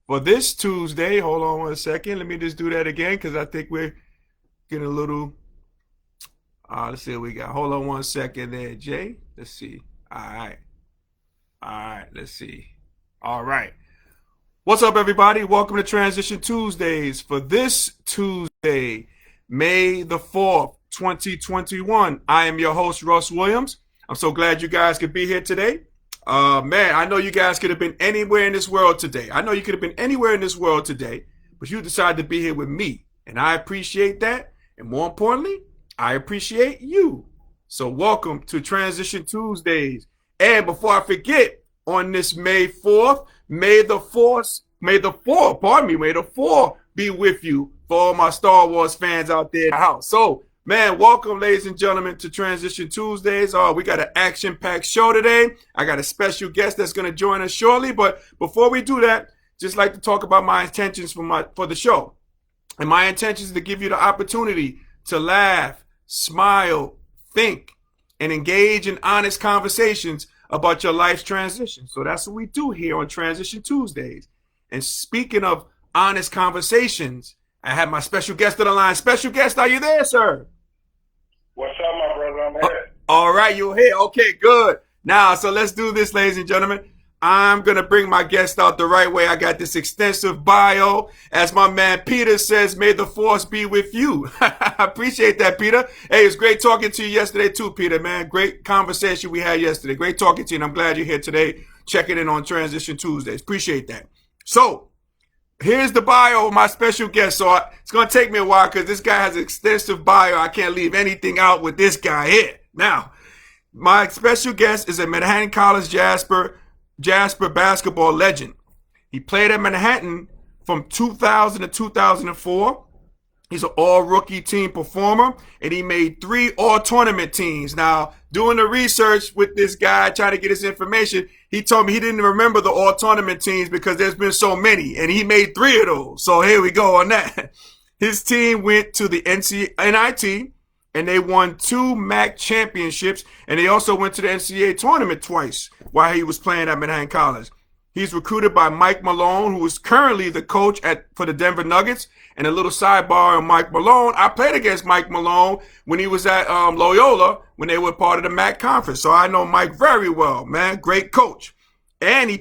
for this Tuesday. Hold on one second. Let me just do that again because I think we're getting a little. Let's see what we got. Hold on one second there, Jay. Let's see. All right. All right. Let's see. All right. What's up, everybody? Welcome to Transition Tuesdays for this Tuesday, May the 4th, 2021. I am your host, Russ Williams. I'm so glad you guys could be here today. Man, I know you guys could have been anywhere in this world today. I know you could have been anywhere in this world today, but you decided to be here with me, and I appreciate that. And more importantly, I appreciate you. So welcome to Transition Tuesdays. And before I forget, on this May 4th, may the 4th be with you for all my Star Wars fans out there in the house. So, man, welcome, ladies and gentlemen, to Transition Tuesdays. We got an action-packed show today. I got a special guest that's going to join us shortly. But before we do that, just like to talk about my intentions for the show. And my intention is to give you the opportunity to laugh, smile, think, and engage in honest conversations about your life's transition. So that's what we do here on Transition Tuesdays. And speaking of honest conversations, I have my special guest on the line. Special guest, are you there, sir? What's up, my brother? I'm here. All right, you're here. Okay, good. Now, so let's do this, ladies and gentlemen. I'm going to bring my guest out the right way. I got this extensive bio. As my man Peter says, may the force be with you. I appreciate that, Peter. Hey, it's great talking to you yesterday too, Peter, man. Great conversation we had yesterday. Great talking to you, and I'm glad you're here today checking in on Transition Tuesdays. Appreciate that. So, here's the bio of my special guest. So, it's going to take me a while because this guy has an extensive bio. I can't leave anything out with this guy here. Now, my special guest is a Manhattan College Jasper basketball legend. He played at Manhattan from 2000 to 2004. He's an all-rookie team performer, and he made 3 all-tournament teams. Now, doing the research with this guy, trying to get his information, he told me he didn't remember the all-tournament teams because there's been so many, and he made 3 of those. So here we go on that. His team went to the NIT, and they won 2 MAC championships, and they also went to the NCAA tournament twice while he was playing at Manhattan College. He's recruited by Mike Malone, who is currently the coach for the Denver Nuggets. And a little sidebar on Mike Malone, I played against Mike Malone when he was at Loyola when they were part of the MAC conference. So I know Mike very well, man. Great coach. And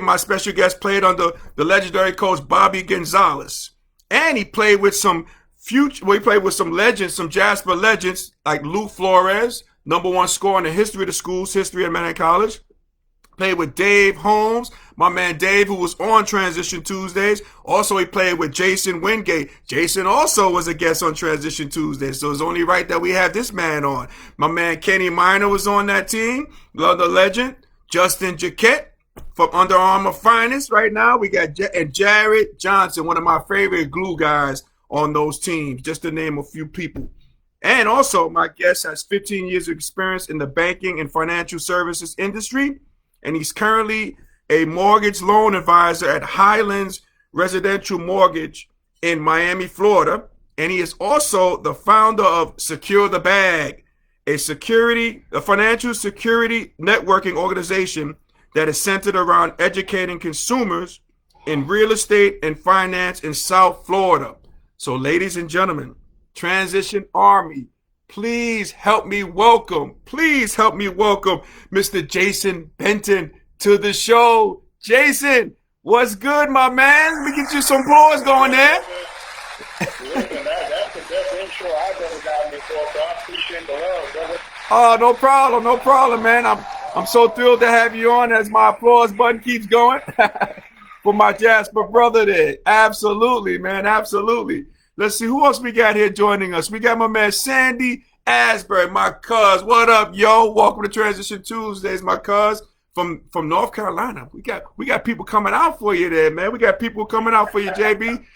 my special guest played under the legendary coach Bobby Gonzalez. And he played with some legends, some Jasper legends like Lou Flores, #1 scorer in the history of the school's history at Manhattan College. Played with Dave Holmes, my man Dave, who was on Transition Tuesdays. Also, he played with Jason Wingate. Jason also was a guest on Transition Tuesdays, so it's only right that we have this man on. My man Kenny Minor was on that team. Love the legend. Justin Jaquette from Under Armour Finest right now. We got and Jared Johnson, one of my favorite glue guys on those teams, just to name a few people. And also, my guest has 15 years of experience in the banking and financial services industry. And he's currently a mortgage loan advisor at Highlands Residential Mortgage in Miami, Florida. And he is also the founder of Secure the Bag, a financial security networking organization that is centered around educating consumers in real estate and finance in South Florida. So, ladies and gentlemen, Transition Army, please help me welcome Mr. Jason Benton to the show. Jason, what's good, my man? Let me get you some applause going there. Listen, that's the best intro I've ever gotten before, so I appreciate the love, brother. Oh, no problem, man. I'm so thrilled to have you on as my applause button keeps going for my Jasper brother there. Absolutely, man, absolutely. Let's see who else we got here joining us. We got my man Sandy Asbury, my cuz. What up, yo? Welcome to Transition Tuesdays, my cuz from North Carolina. We got people coming out for you there, man. We got people coming out for you, JB,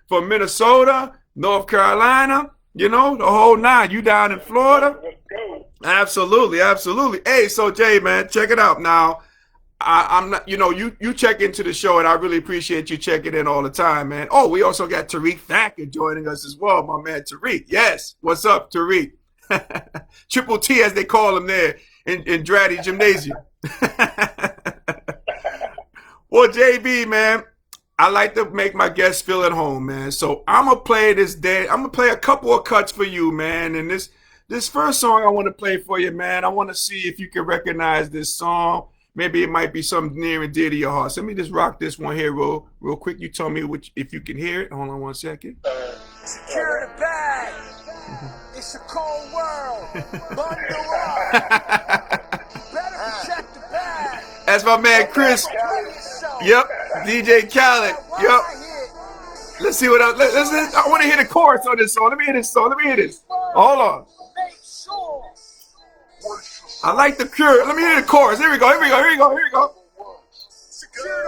from Minnesota, North Carolina, the whole 9. You down in Florida? Let's go. Absolutely. Hey, so Jay, man, check it out now. I'm not, you check into the show, and I really appreciate you checking in all the time, man. Oh, we also got Tariq Thacker joining us as well, my man Tariq. Yes, what's up, Tariq? Triple T, as they call him there in Dratty Gymnasium. Well, JB, man, I like to make my guests feel at home, man. So I'm gonna play this day. I'm gonna play a couple of cuts for you, man. And this first song I want to play for you, man. I want to see if you can recognize this song. Maybe it might be something near and dear to your heart. So let me just rock this one here real quick. You tell me if you can hear it. Hold on 1 second. Secure the bag. It's a cold world. Bundle up. Better protect the bag. That's my man Chris. Yep, DJ Khaled. Yep. Let's see what else. I want to hear the chorus on this song. Let me hear this song. Let me hear this. Hold on. I like the Cure. Let me hear the chorus. Here we go. Here we go. Here we go. Here we go.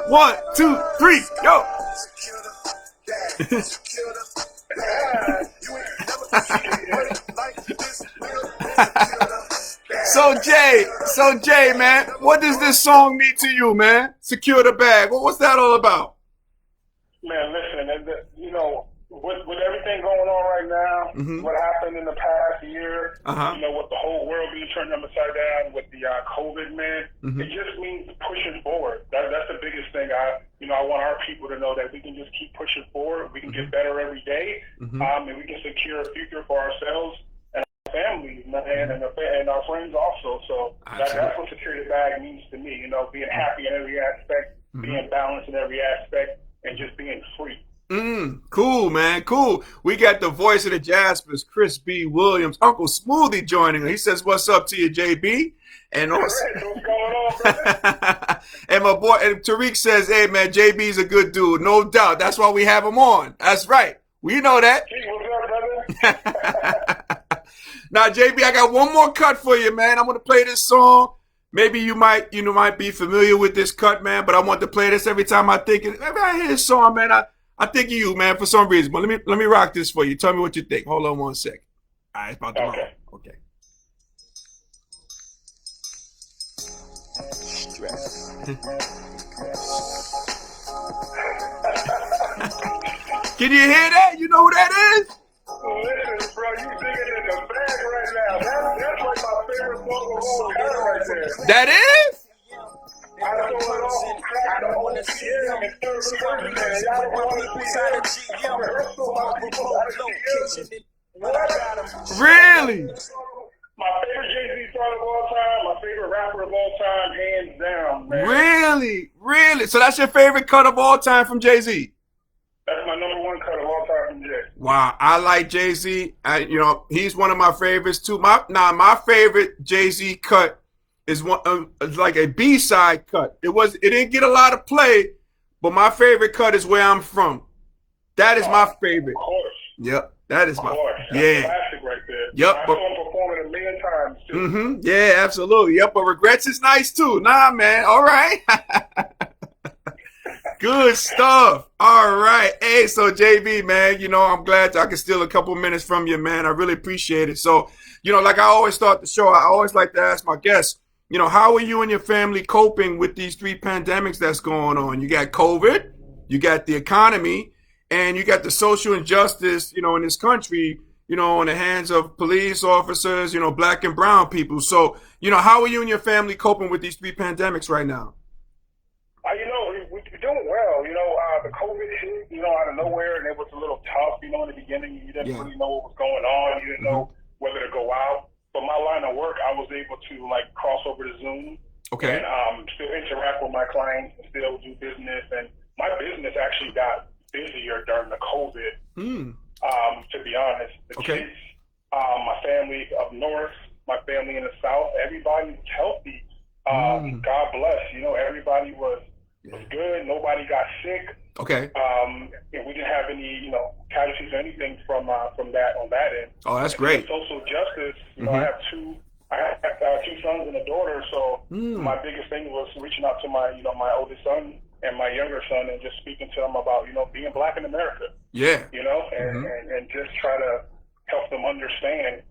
1, 2, 3, go. So Jay, man, what does this song mean to you, man? Secure the bag. What's that all about? Man, listen, you know, with everything going on right now, what happened in the past year, you know, with the whole world being turned upside down with the COVID, man, it just means pushing forward. That's the biggest thing. I want our people to know that we can just keep pushing forward. We can get better every day, and we can secure a future for ourselves and our families, man, and our friends also. So that's what secure the bag means to me. You know, being happy in every aspect, being balanced in every aspect, and just being free. Cool, man. Cool. We got the voice of the Jaspers, Chris B. Williams, Uncle Smoothie joining. He says, "What's up to you, JB?" And also, what's going on, brother? And my boy, and Tariq says, "Hey, man, JB's a good dude, no doubt. That's why we have him on. That's right. We know that." Hey, what's up, brother? Now, JB, I got one more cut for you, man. I'm gonna play this song. Maybe you might be familiar with this cut, man. But I want to play this every time I think it. Every time I hear this song, man, I think of you, man, for some reason. But let me rock this for you. Tell me what you think. Hold on 1 second. All right, it's about to roll. Okay. Stress. Can you hear that? You know who that is? Listen, bro, you singing in the bag right now. That's like my favorite song of all time right there. That is? I don't know it all. Crack the whole PM and third person, man. Y'all don't want to see it. Rehearsal, my people out of the Really? My favorite Jay-Z song of all time, my favorite rapper of all time, hands down, man. Really? Really? So that's your favorite cut of all time from Jay-Z? That's my number one cut of all time from Jay. Wow, I like Jay-Z. He's one of my favorites too. My favorite Jay-Z cut is like a B-side cut. It didn't get a lot of play, but my favorite cut is Where I'm From. That is my favorite. Of course. Yep, that is my. That's yeah. classic right there. Yep. I saw him perform it a million times too. Yeah, absolutely. Yep, but Regrets is nice too. Nah, man. All right. Good stuff. All right. Hey, so JB, man, I'm glad I can steal a couple minutes from you, man. I really appreciate it. So, like I always start the show, I always like to ask my guests, how are you and your family coping with these 3 pandemics that's going on? You got COVID, you got the economy, and you got the social injustice, in this country, in the hands of police officers, black and brown people. So, how are you and your family coping with these 3 pandemics right now? We're doing well. The COVID hit, out of nowhere, and it was a little tough, in the beginning. You didn't really know what was going on. You didn't know whether to go out. But my line of work, I was able to, cross over to Zoom. Okay. And still interact with my clients and still do business. And my business actually got busier during the COVID, to be honest. The kids, my family up north, my family in the south, everybody was healthy. God bless. Everybody was good. Nobody got sick. Okay. And we didn't have any, casualties or anything from that on that end. Oh, that's great. Social justice. I have two sons and a daughter. So my biggest thing was reaching out to my oldest son and my younger son and just speaking to them about being black in America. Yeah. And just try to help them understand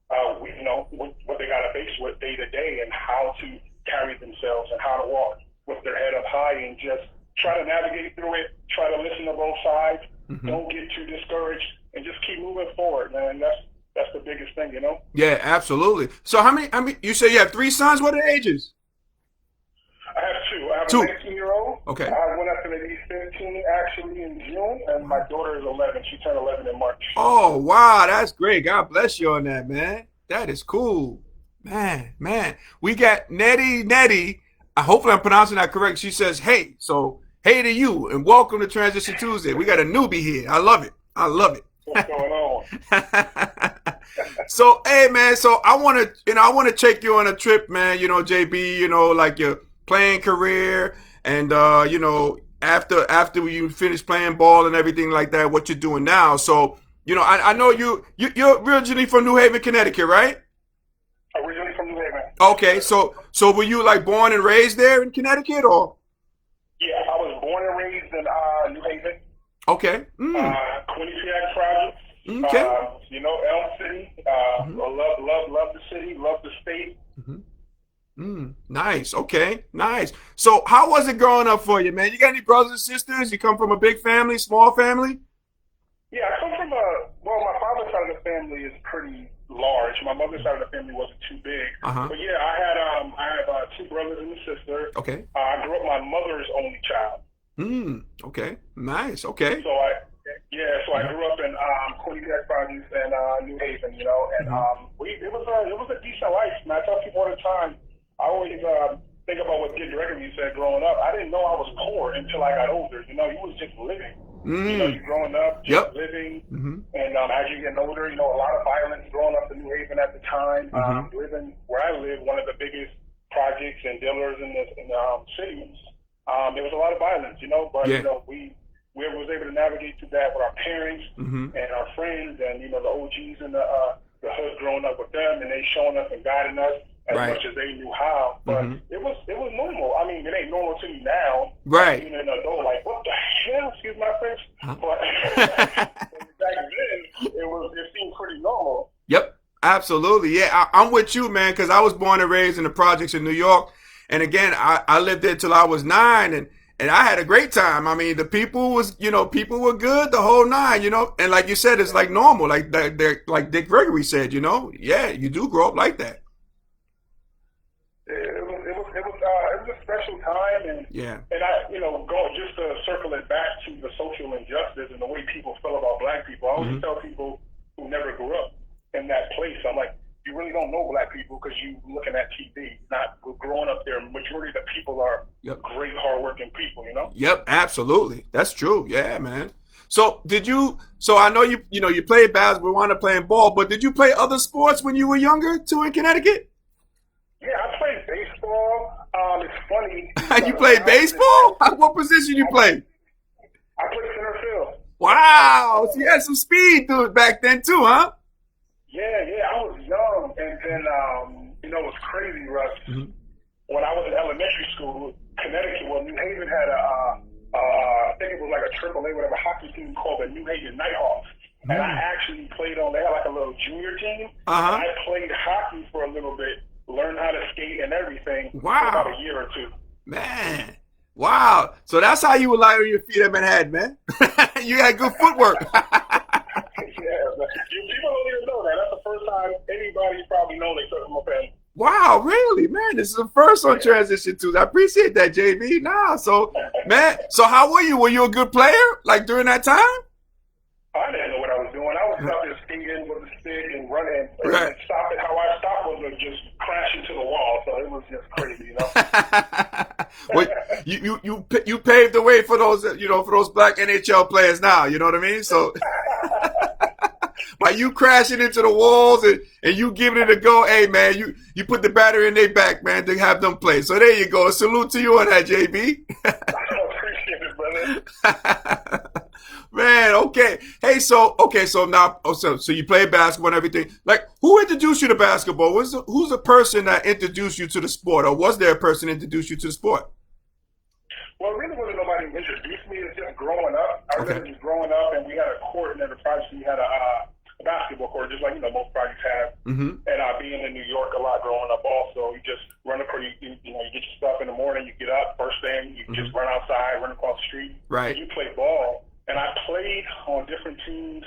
what they got to face with day to day and how to carry themselves and how to walk with their head up high and just try to navigate through it, try to listen to both sides, don't get too discouraged, and just keep moving forward, man. That's the biggest thing, Yeah, absolutely. So how many, you say you have 3 sons? What are their ages? I have two. I have Two. a 19-year-old. Okay. I went up to maybe 15 actually in June, and my daughter is 11. She turned 11 in March. Oh, wow. That's great. God bless you on that, man. That is cool. Man. We got Nettie. Hopefully I'm pronouncing that correct. She says, hey. So, hey to you, and welcome to Transition Tuesday. We got a newbie here. I love it. What's going on? So, hey, man. So I want to take you on a trip, man. You know, JB. You know, like your playing career, and after you finish playing ball and everything like that, what you're doing now. So, you know, I know you're originally from New Haven, Connecticut, right? Originally from New Haven. Okay, so were you like born and raised there in Connecticut, or? Yeah, I was born and raised in New Haven. Okay. Quincy Project. Okay. You know, Elm City. Love the city. Love the state. Nice. Okay. Nice. So, how was it growing up for you, man? You got any brothers and sisters? You come from a big family, small family? Yeah, I come from my father's side of the family is pretty large. My mother's side of the family wasn't too big. But yeah, I have two brothers and a sister. Okay. I grew up my mother's only child. Okay. Nice. Okay. So I grew up in Quincy Projects and New Haven, you know, and it was a decent life. And I tell people all the time, I always think about what Dick Gregory said growing up. I didn't know I was poor until I got older. You know, you was just living. You know, you growing up, just living. And as you get older, you know, a lot of violence growing up in New Haven at the time. Living where I live, one of the biggest projects and dealers in the city. There was a lot of violence, you know, but you know, we was able to navigate through that with our parents and our friends and, you know, the OGs in the hood growing up with them, and they showing us and guiding us as much as they knew how. But it was normal. I mean, it ain't normal to me now. Right. Even an adult, like, what the hell? Excuse my French. But back then, it seemed pretty normal. Yep. Absolutely. Yeah, I'm with you, man, because I was born and raised in the projects in New York. And again, I lived there till I was 9, and I had a great time. I mean, the people were good, the whole 9, you know. And like you said, it's like normal, like Dick Gregory said, you know. Yeah, you do grow up like that. It was a special time, and I, you know, just to circle it back to the social injustice and the way people feel about black people. I always tell people who never grew up in that place, I'm like, you really don't know black people because you looking at TV, not growing up there. Majority of the people are great, hardworking people, you know? Yep, absolutely. That's true. Yeah, man. So I know you played basketball, wound up playing ball, but did you play other sports when you were younger too in Connecticut? Yeah, I played baseball. It's funny. You played baseball? What position you played? I played center field. Wow. So you had some speed to it back then too, huh? Yeah, I was young, and then, you know, it was crazy, Russ. When I was in elementary school, Connecticut, New Haven had I think it was like a AAA, whatever, hockey team called the New Haven Nighthawks. And I actually played they had like a little junior team. And I played hockey for a little bit, learned how to skate and everything for about a year or two. Man. Wow. So that's how you were light on your feet at Manhattan, man. You had good footwork. People don't even know that. That's the first time anybody's probably known they took my family. Wow, really, man? This is the first on Transition Tuesday. I appreciate that, JB. So, man, so how were you? Were you a good player, like, during that time? I didn't know what I was doing. I was out there skating with a stick and running. And stop it. How I stopped was just crash into the wall. So it was just crazy, you know? Well, you paved the way for those, for those black NHL players now. You know what I mean? So. By you crashing into the walls and you giving it a go, hey, man, you put the battery in their back, man, to have them play. So there you go. A salute to you on that, JB. I appreciate it, brother. Man, okay. Hey, so now, so you play basketball and everything. Like, who introduced you to basketball? Who's the person that introduced you to the sport, or was there a person that introduced you to the sport? Well, really wasn't nobody who introduced me. It's just growing up. I remember just growing up, and we had a court in the project. We had a basketball court, just like, most projects have. And being in New York a lot growing up also, you just run you get your stuff in the morning, you get up, first thing, you just run outside, run across the street. Right. And you play ball. And I played on different teams,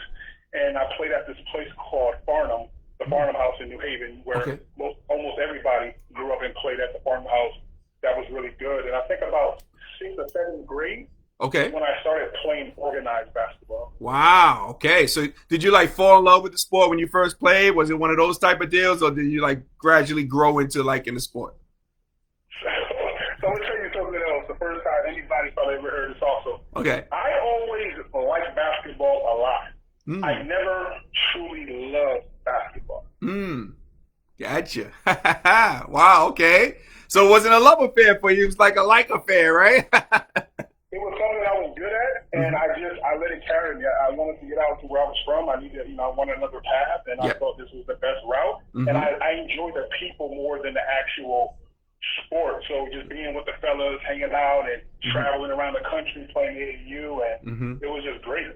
and I played at this place called Farnham, the Farnham House in New Haven, where almost everybody grew up and played at the Farnham House. That was really good. And I think Okay. when I started playing organized basketball. Wow. Okay. So did you like fall in love with the sport when you first played? Was it one of those type of deals, or did you like gradually grow into liking the sport? So I'm gonna tell you something else. The first time anybody probably ever heard this also. Okay. I always liked basketball a lot. Mm. I never truly loved basketball. Gotcha. Wow. Okay. So it wasn't a love affair for you. It was like a like affair, right? It was something I was good at, and I let it carry me. I wanted to get out to where I was from. I needed, I wanted another path, and I thought this was the best route. And I enjoyed the people more than the actual sport. So just being with the fellas, hanging out, and traveling around the country, playing AAU, and it was just great.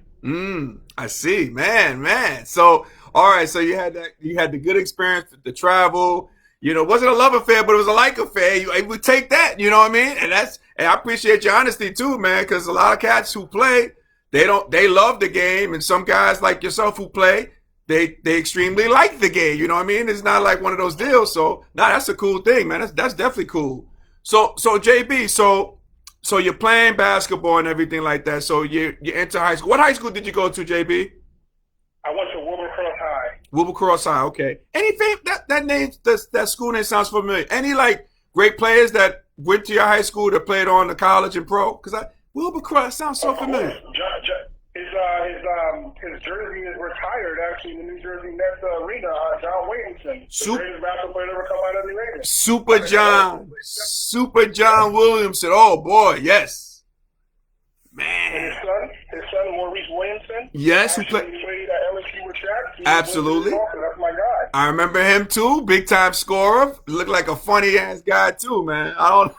I see, man. So, all right. So you had the good experience, the travel. You know, it wasn't a love affair, but it was a like affair. You would take that, you know what I mean? And I appreciate your honesty too, man, because a lot of cats who play, they love the game, and some guys like yourself who play, they extremely like the game. You know what I mean? It's not like one of those deals. So, that's a cool thing, man. That's definitely cool. So JB, so you're playing basketball and everything like that. So you're into high school. What high school did you go to, JB? I went to Wilbur High. Wilbur High, okay. Anything that name, that school name sounds familiar. Any like great players that went to your high school that played on the college and pro? Because Wilbur sounds so familiar. His jersey is retired actually in the New Jersey Nets arena. John Williamson, the greatest basketball player to ever come out of the arena. Super John Williamson. Oh boy, yes. Man. And his son Maurice Williamson. Yes, who played at LSU with Shaq. Absolutely. That's my guy. I remember him too. Big time scorer. Looked like a funny ass guy too, man. I don't.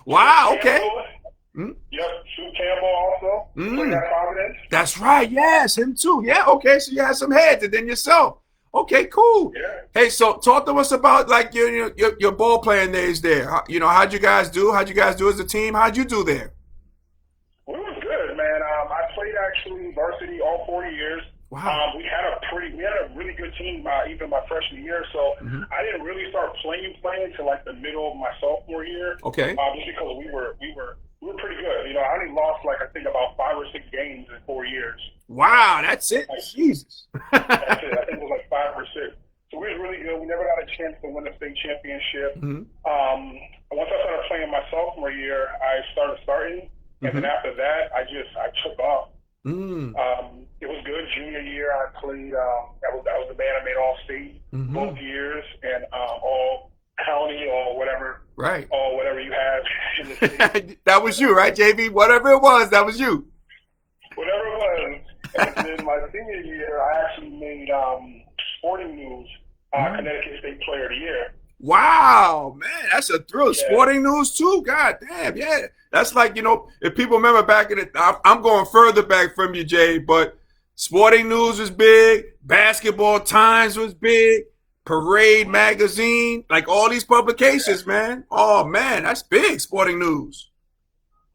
Wow. Okay. Yep, Sue Campbell also. Played at Providence. That's right. Yes, him too. Yeah. Okay. So you had some heads, and then yourself. Okay, cool. Yeah. Hey, so talk to us about like your ball playing days there. How'd you guys do? How'd you guys do as a team? How'd you do there? We were good, man. I played actually varsity all 4 years. Wow. We had a really good team even my freshman year. So I didn't really start playing until like the middle of my sophomore year. Okay. Just because we were pretty good. I only lost I think about 5 or 6 games in 4 years. Wow, that's it. Jesus. That's it. I think it was like 5 or 6. So we was really good. We never got a chance to win a state championship. Once I started playing my sophomore year, I started starting, and then after that, I took off. It was good. Junior year, I played. I was the man. I made all state both years, and all county or whatever. Right. Or whatever you have in the city. That was you, right, JB? Whatever it was, that was you. Whatever it was. And then my senior year, I actually made Sporting News Connecticut State Player of the Year. Wow, man, that's a thrill. Yeah. Sporting News too. God damn, yeah. That's like, if people remember back in it, I'm going further back from you, Jay, but Sporting News was big, Basketball Times was big, Parade Magazine, like all these publications, man. Oh man, that's big, Sporting News.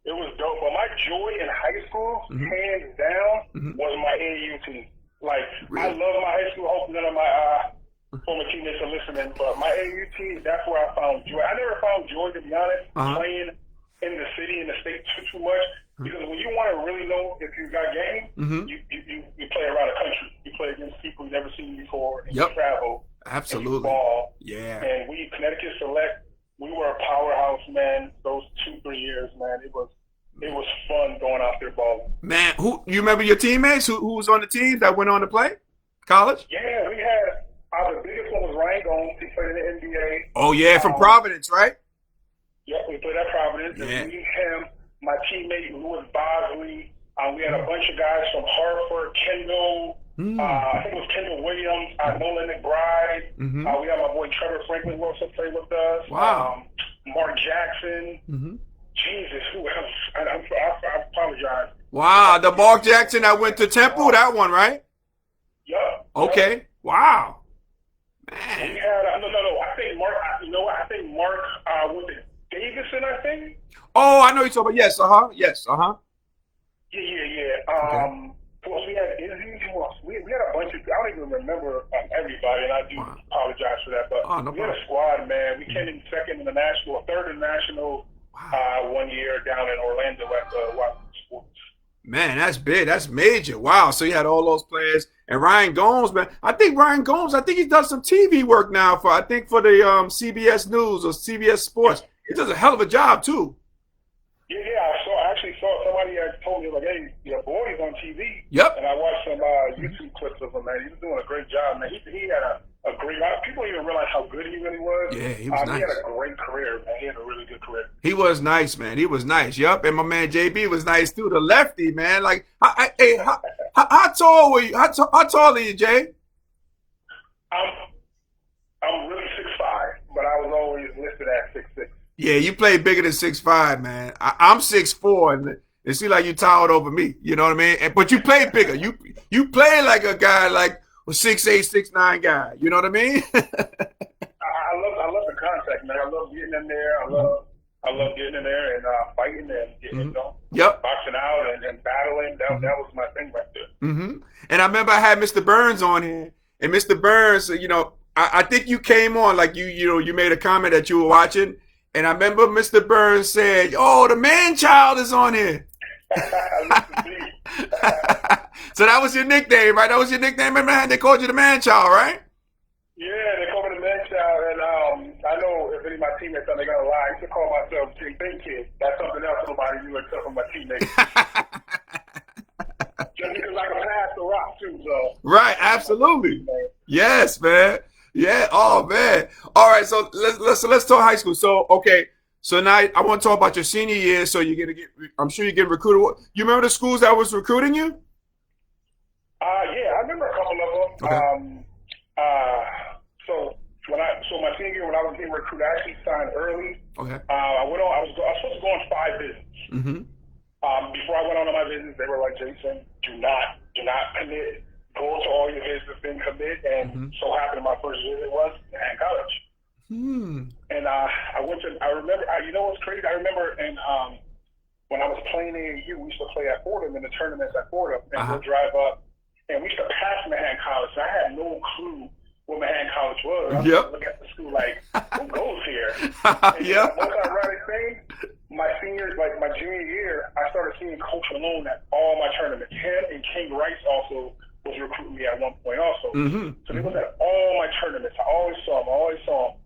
It was dope. But my joy in high school, hands down, was my AAU team. Like, really? I love my high school. I hope none of my former teammates are listening. But my AAU team, that's where I found joy. I never found joy, to be honest, playing in the city, in the state too much. Because when you want to really know if you got game, you play around the country. You play against people you've never seen before. And you travel. Absolutely. And you ball. Yeah. And Connecticut Select, we were a powerhouse, man. Those 2-3 years, man, it was fun going out there balling. Man, you remember your teammates who was on the team that went on to play college? Yeah, we had the biggest one was Ryan Gomes. He played in the NBA. Oh yeah, from Providence, right? Yep, we played at Providence. Yeah. And him, my teammate Louis Bosley. We had a bunch of guys from Hartford, Kendall. I think it was Kendall Williams, Nolan McBride. We had my boy Trevor Franklin who also played with us. Wow. Mark Jackson. Jesus, who else? I apologize. Wow, the Mark Jackson that went to Temple, that one, right? Yeah. Okay. Yeah. Wow. Man. We had no. I think Mark. I think Mark was it Davison? I think. Oh, I know you're talking about. Yes. Yes. Yeah. Okay. Plus we had Izzy. We had a bunch of. I don't even remember everybody, and I do apologize for that. But we had a squad, man. We came in second in the national, third in the national. 1 year down in Orlando at Washington Sports. Man, that's big. That's major. Wow. So you had all those players. And Ryan Gomes, man. I think Ryan Gomes, he's done some TV work now for the CBS News or CBS Sports. He does a hell of a job, too. Yeah, I actually saw somebody had told me, like, hey, your boy's on TV. Yep. And I watched some YouTube clips of him, man. He was doing a great job, man. He had a great – people don't even realize how good he really was. Yeah, he was nice. He had a great career, man. He had a really good career. He was nice, man. He was nice. Yup. And my man JB was nice, too. The lefty, man. Like, how tall were you? How tall are you, Jay? I'm really 6'5", but I was always listed at 6'6". Yeah, you play bigger than 6'5", man. I'm 6'4", and it seems like you towered over me. You know what I mean? But you play bigger. You play like a guy like a 6'8", 6'9" guy. You know what I mean? I love the contact, man. I love getting in there. I love getting in there and fighting and getting it done. Yep. Boxing out and battling. That was my thing right there. Mm-hmm. And I remember I had Mr. Burns on here, and Mr. Burns, I think you came on like you made a comment that you were watching. And I remember Mr. Burns said, "Oh, the man-child is on here." So that was your nickname, right? That was your nickname, man. They called you the man-child, right? Yeah, they called me the man-child. And I know if any of my teammates are going to lie, I used to call myself Jay Big Kid. That's something else nobody knew except for my teammates. Just because I can pass the rock, too, so. Right, absolutely. Yes, man. Yeah. Oh man. All right. So let's talk high school. So okay. So now I want to talk about your senior year. So you're gonna get. I'm sure you get recruited. You remember the schools that was recruiting you? Yeah, I remember a couple of them. Okay. So my senior year when I was getting recruited, I actually signed early. Okay. I was supposed to go on 5 visits. Mm-hmm. Before I went on my visits, they were like, Jason, do not commit. Go to all your visits and commit, and so happened my first visit was at college. And I remember, you know what's crazy? I remember when I was playing AAU, we used to play at Fordham in the tournaments at Fordham, and we'll drive up, and we used to pass Manhattan College. So I had no clue what Manhattan College was. I was looking at the school like, who goes here? And once I read it, my junior year, I started seeing Coach Malone at all my tournaments. Him and King Rice also was recruiting me at one point also. So they was at all my tournaments. I always saw him.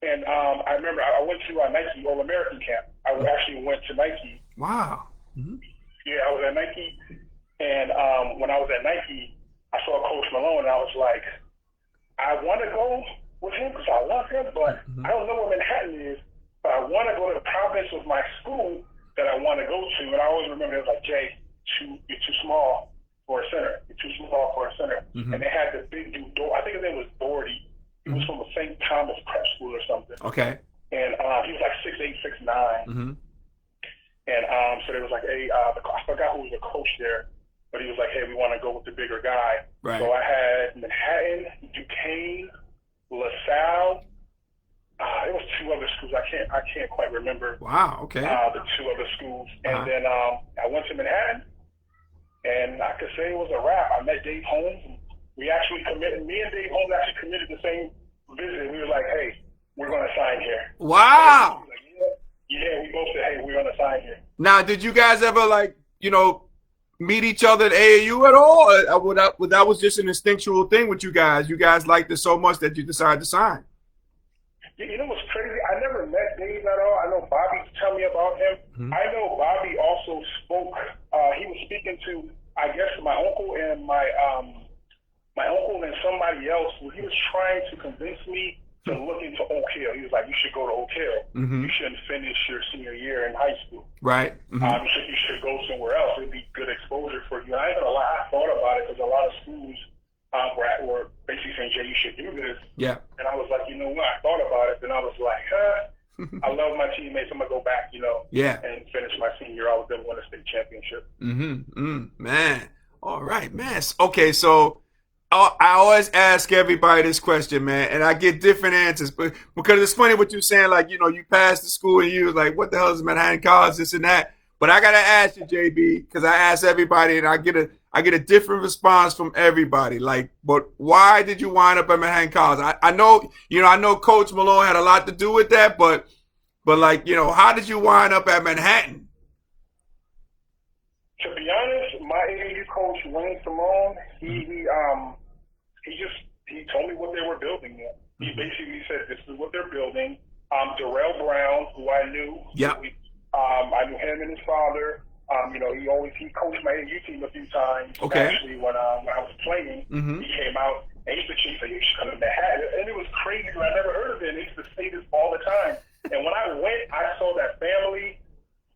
And I remember I went to Nike All-American camp. I actually went to Nike. Wow. Yeah, I was at Nike. And when I was at Nike, I saw Coach Malone, and I was like, I want to go with him because I love him, but I don't know where Manhattan is. But I want to go to the province of my school that I want to go to. And I always remember it was like, Jay, you're too small for a center. You're too small for a center. And they had this big dude, I think his name was Doherty. He was from the St. Thomas Prep School or something. Okay. And he was like 6'8", 6'9". And so they was like, hey, I forgot who was the coach there, but he was like, hey, we want to go with the bigger guy. Right. So I had Manhattan, Duquesne, LaSalle. It was 2 other schools. I can't quite remember. Wow. Okay. The 2 other schools. And then I went to Manhattan. And I could say it was a wrap. I met Dave Holmes. And we actually committed. Me and Dave Holmes actually committed the same visit. We were like, "Hey, we're going to sign here." Wow. Like, yeah, we both said, "Hey, we're going to sign here." Now, did you guys ever meet each other at AAU at all? Or that was just an instinctual thing with you guys? You guys liked it so much that you decided to sign. You know what's crazy? I never met Dave at all. I know Bobby tell me about him. I know Bobby also spoke. He was speaking to, I guess, my uncle and my uncle and somebody else. He was trying to convince me to look into Oak Hill. He was like, "You should go to Oak Hill. You shouldn't finish your senior year in high school. Right. You should go somewhere else. It'd be good exposure for you." And I ain't gonna lie, I thought about it because a lot of schools were basically saying, "Jay, you should do this." Yeah. And I was like, you know what? I thought about it, and I was like, I love my teammates. I'm gonna go back, and finish my senior year. I was gonna win a state championship. Man. All right, man. Okay, so I always ask everybody this question, man, and I get different answers, but because it's funny what you're saying, like, you passed the school and you was like, what the hell is Manhattan College, this and that. But I gotta ask you, JB, because I ask everybody and I get a different response from everybody. Like, but why did you wind up at Manhattan College? I know Coach Malone had a lot to do with that, but But like, how did you wind up at Manhattan? To be honest, my AAU coach Wayne Simone, he told me what they were building there. He basically said, "This is what they're building." Darrell Brown, who I knew, I knew him and his father. He coached my AAU team a few times. Okay. Actually, when I was playing, he came out and he said, "You should come to Manhattan," and it was crazy. I never heard of it. They used to say this all the time. And when I went, I saw that family.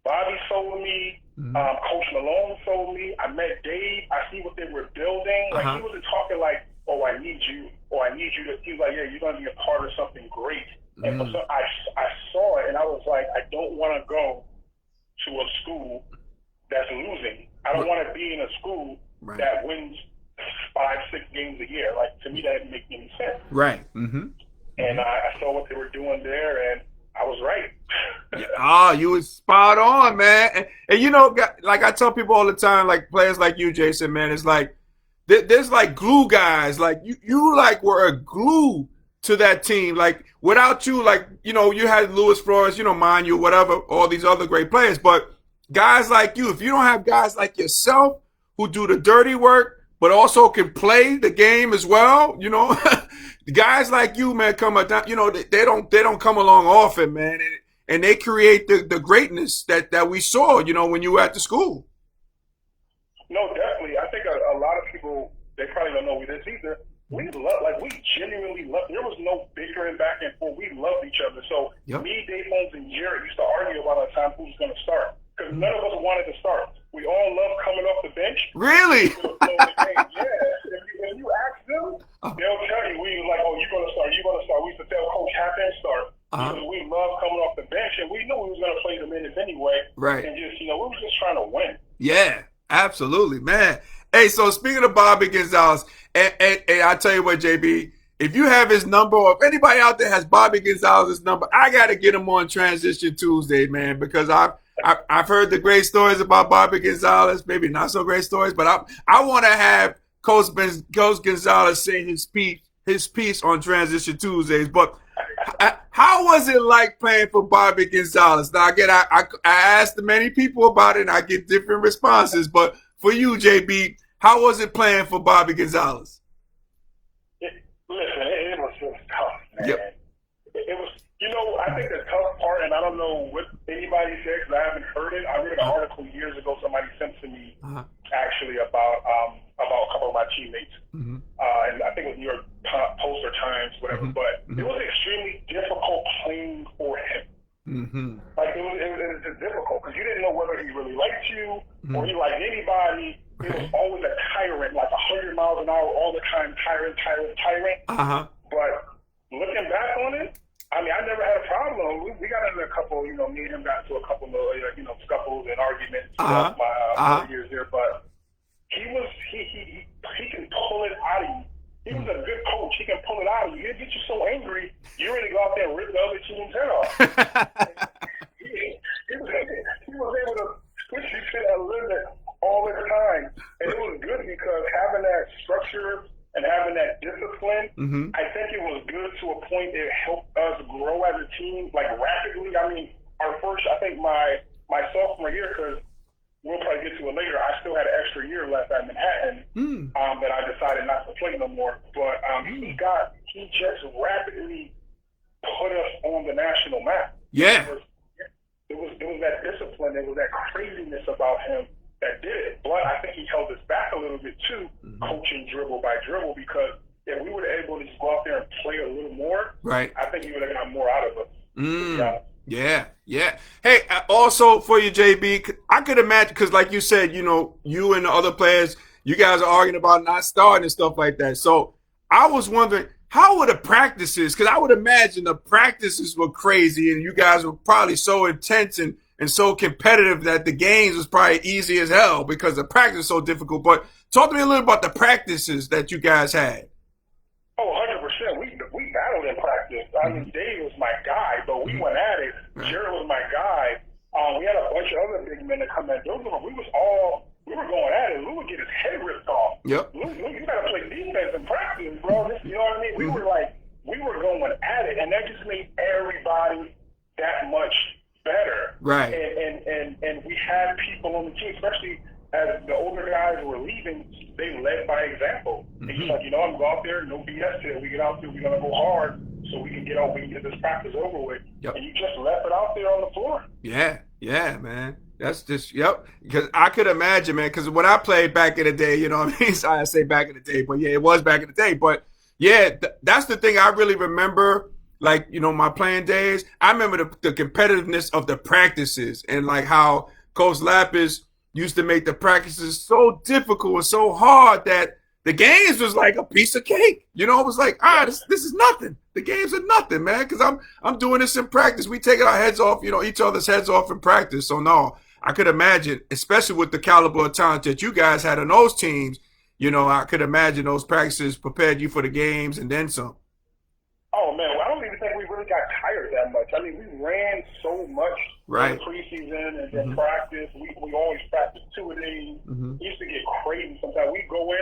Bobby sold me. Coach Malone sold me. I met Dave. I see what they were building. Like he wasn't talking like, "Oh, I need you," or "I need you to." He was like, "Yeah, you're gonna be a part of something great." And so I saw it, and I was like, I don't want to go to a school that's losing. I don't want to be in a school that wins 5-6 games a year. Like, to me, that didn't make any sense. Right. And I saw what they were doing there, and I was right. You was spot on, man. And like I tell people all the time, like players like you, Jason, man, it's like there's like glue guys. Like you like were a glue to that team. Like without you, like, you had Luis Flores, mind you, whatever, all these other great players. But guys like you, if you don't have guys like yourself who do the dirty work, but also can play the game as well, the guys like you, man, come down, they don't come along often, man. And they create the greatness that we saw, when you were at the school. No, definitely. I think a lot of people, they probably don't know this either. We genuinely loved. There was no bickering back and forth. We loved each other. So me, Dave Holmes, and Jared used to argue about the time who was going to start because none of us wanted to start. We all loved coming off the bench. Really? Yeah. If you ask them, they'll tell you. We were like, "Oh, you're going to start. You're going to start." We used to tell Coach, "Have them start." Because we loved coming off the bench, and we knew we was going to play the minutes anyway. Right. And just, we were just trying to win. Yeah, absolutely, man. Hey, so speaking of Bobby Gonzalez, and I tell you what, JB, if you have his number, or if anybody out there has Bobby Gonzalez's number, I got to get him on Transition Tuesday, man, because I've heard the great stories about Bobby Gonzalez, maybe not so great stories, but I want to have Coach Gonzalez say his piece on Transition Tuesdays. But how was it like playing for Bobby Gonzalez? Now, again, I asked many people about it, and I get different responses, but for you, JB, how was it playing for Bobby Gonzalez? It was just tough, man. Yep. It was, I think the tough part, and I don't know what anybody said because I haven't heard it. I read an article years ago somebody sent to me actually about a couple of my teammates. And I think it was New York Post or Times, whatever. But it was extremely difficult playing for him. Like it was just difficult because you didn't know whether he really liked you or he liked anybody. It was always a tyrant, like 100 miles an hour all the time, tyrant. But looking back on it, I mean, I never had a problem. We got into a couple, me and him got into a couple of, scuffles and arguments throughout my 4 years there. But he can pull it out of you. He was a good coach. He can pull it out of you. He'll get you so angry, you're ready to go out there and rip the other team's head off. he was able to push you to that limit all the time. And it was good because having that structure and having that discipline, I think it was good to a point. It helped us grow as a team, like rapidly. I mean, I think my sophomore year, because we'll probably get to it later, I still had an extra year left at Manhattan that I decided not to play no more. But he just rapidly put us on the national map. Yeah. It was that discipline, it was that craziness about him that did it. But I think he held us back a little bit too, coaching dribble by dribble, because if we were able to just go out there and play a little more, right, I think he would have got more out of us. Yeah. Hey, also for you, JB, I could imagine, because like you said, you and the other players, you guys are arguing about not starting and stuff like that. So I was wondering, how were the practices? Because I would imagine the practices were crazy and you guys were probably so intense and so competitive that the games was probably easy as hell because the practice was so difficult. But talk to me a little about the practices that you guys had. Oh, 100%. We battled in practice. I mean, Dave was my guy, but we went at it. Jared was my guy. We had a bunch of other big men that come in. We were going at it. Lou would get his head ripped off. Yep. Lou, you got to play defense in practice, bro. You know what I mean? We were going at it, and that just made everybody that much people on the team, especially as the older guys were leaving, they led by example. And he's like, I'm going to go out there, no BS today. We get out there, we're going to go hard so we can get this practice over with. Yep. And you just left it out there on the floor. Yeah, man. That's just, because I could imagine, man, because when I played back in the day, you know what I mean? Sorry, I say back in the day, but yeah, it was back in the day. But yeah, that's the thing I really remember, like, my playing days. I remember the competitiveness of the practices and like how Coach Lapis used to make the practices so difficult and so hard that the games was like a piece of cake. It was like, this is nothing. The games are nothing, man, because I'm doing this in practice. We taking our heads off, each other's heads off in practice. So no, I could imagine, especially with the caliber of talent that you guys had on those teams, I could imagine those practices prepared you for the games and then some. Oh, man, I don't even think we really got tired that much. I mean, we ran so much in preseason and then practice. We always practiced 2 a day. It used to get crazy sometimes. We'd go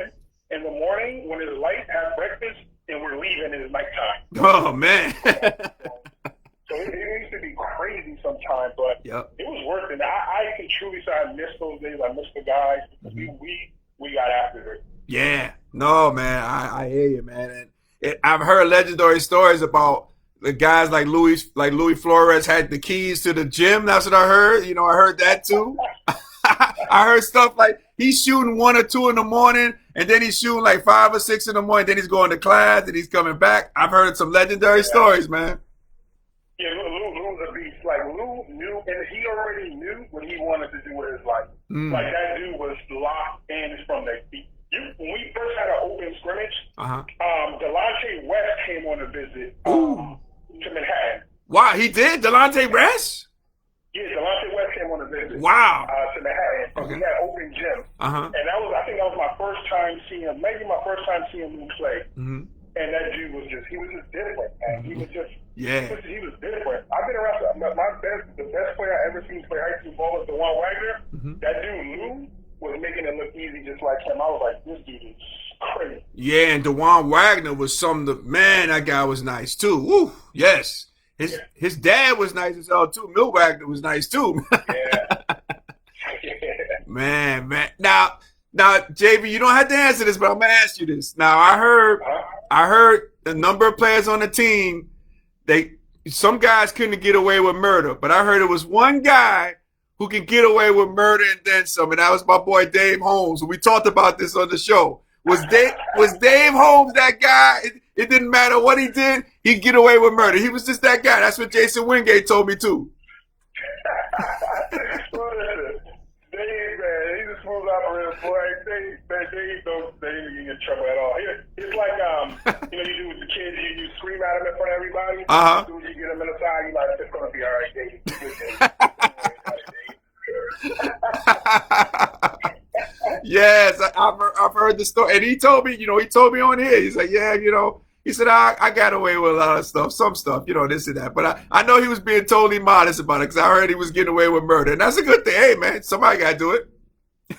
in the morning when it's light, have breakfast, and we're leaving and it's nighttime. Oh, man. So it used to be crazy sometimes, but it was worth it. I can truly say I miss those days. I miss the guys. We got after it. Yeah. No, man. I hear you, man. And I've heard legendary stories about the guys like Louis Flores had the keys to the gym. That's what I heard. I heard that too. I heard stuff like he's shooting 1 or 2 in the morning, and then he's shooting like 5 or 6 in the morning. Then he's going to class, and he's coming back. I've heard some legendary stories, man. Yeah, Lou's a beast. Like, Lou knew, and he already knew what he wanted to do with his life. Like, that dude was locked in from the beat. When we first had an open scrimmage, Delonte West came on a visit to Manhattan. Wow, he did? Delonte West? Yeah, Delonte West came on a visit. Wow. To Manhattan. Okay. We had open gym. And I think that was my first time seeing him, maybe my first time seeing him play. And that dude was just different, man. He was just, he was different. I've been around, the best player I ever seen play high school ball was DeJuan Wagner. That dude, Lou, was making it look easy just like him. I was like, this dude is crazy. Yeah, and DeJuan Wagner was man, that guy was nice too. Woo, yes. His dad was nice as hell too. Milt Wagner was nice too. Man. Now, JB, you don't have to answer this, but I'm gonna ask you this. Now, I heard the number of players on the team, some guys couldn't get away with murder, but I heard it was one guy who can get away with murder and then some, and that was my boy Dave Holmes. We talked about this on the show. Was Dave Holmes that guy? It didn't matter what he did, he'd get away with murder. He was just that guy. That's what Jason Wingate told me too. Dave, man, he's a smooth operator, boy. Dave don't get in trouble at all. It's like, you do with the kids, you scream at him in front of everybody. As soon as you get him in the side, you're like, it's going to be all right, Dave. Yes, I've heard the story. And he told me on here, he's like, he said, I got away with a lot of stuff, some stuff, this and that. But I know he was being totally modest about it because I heard he was getting away with murder. And that's a good thing. Hey, man, somebody got to do it.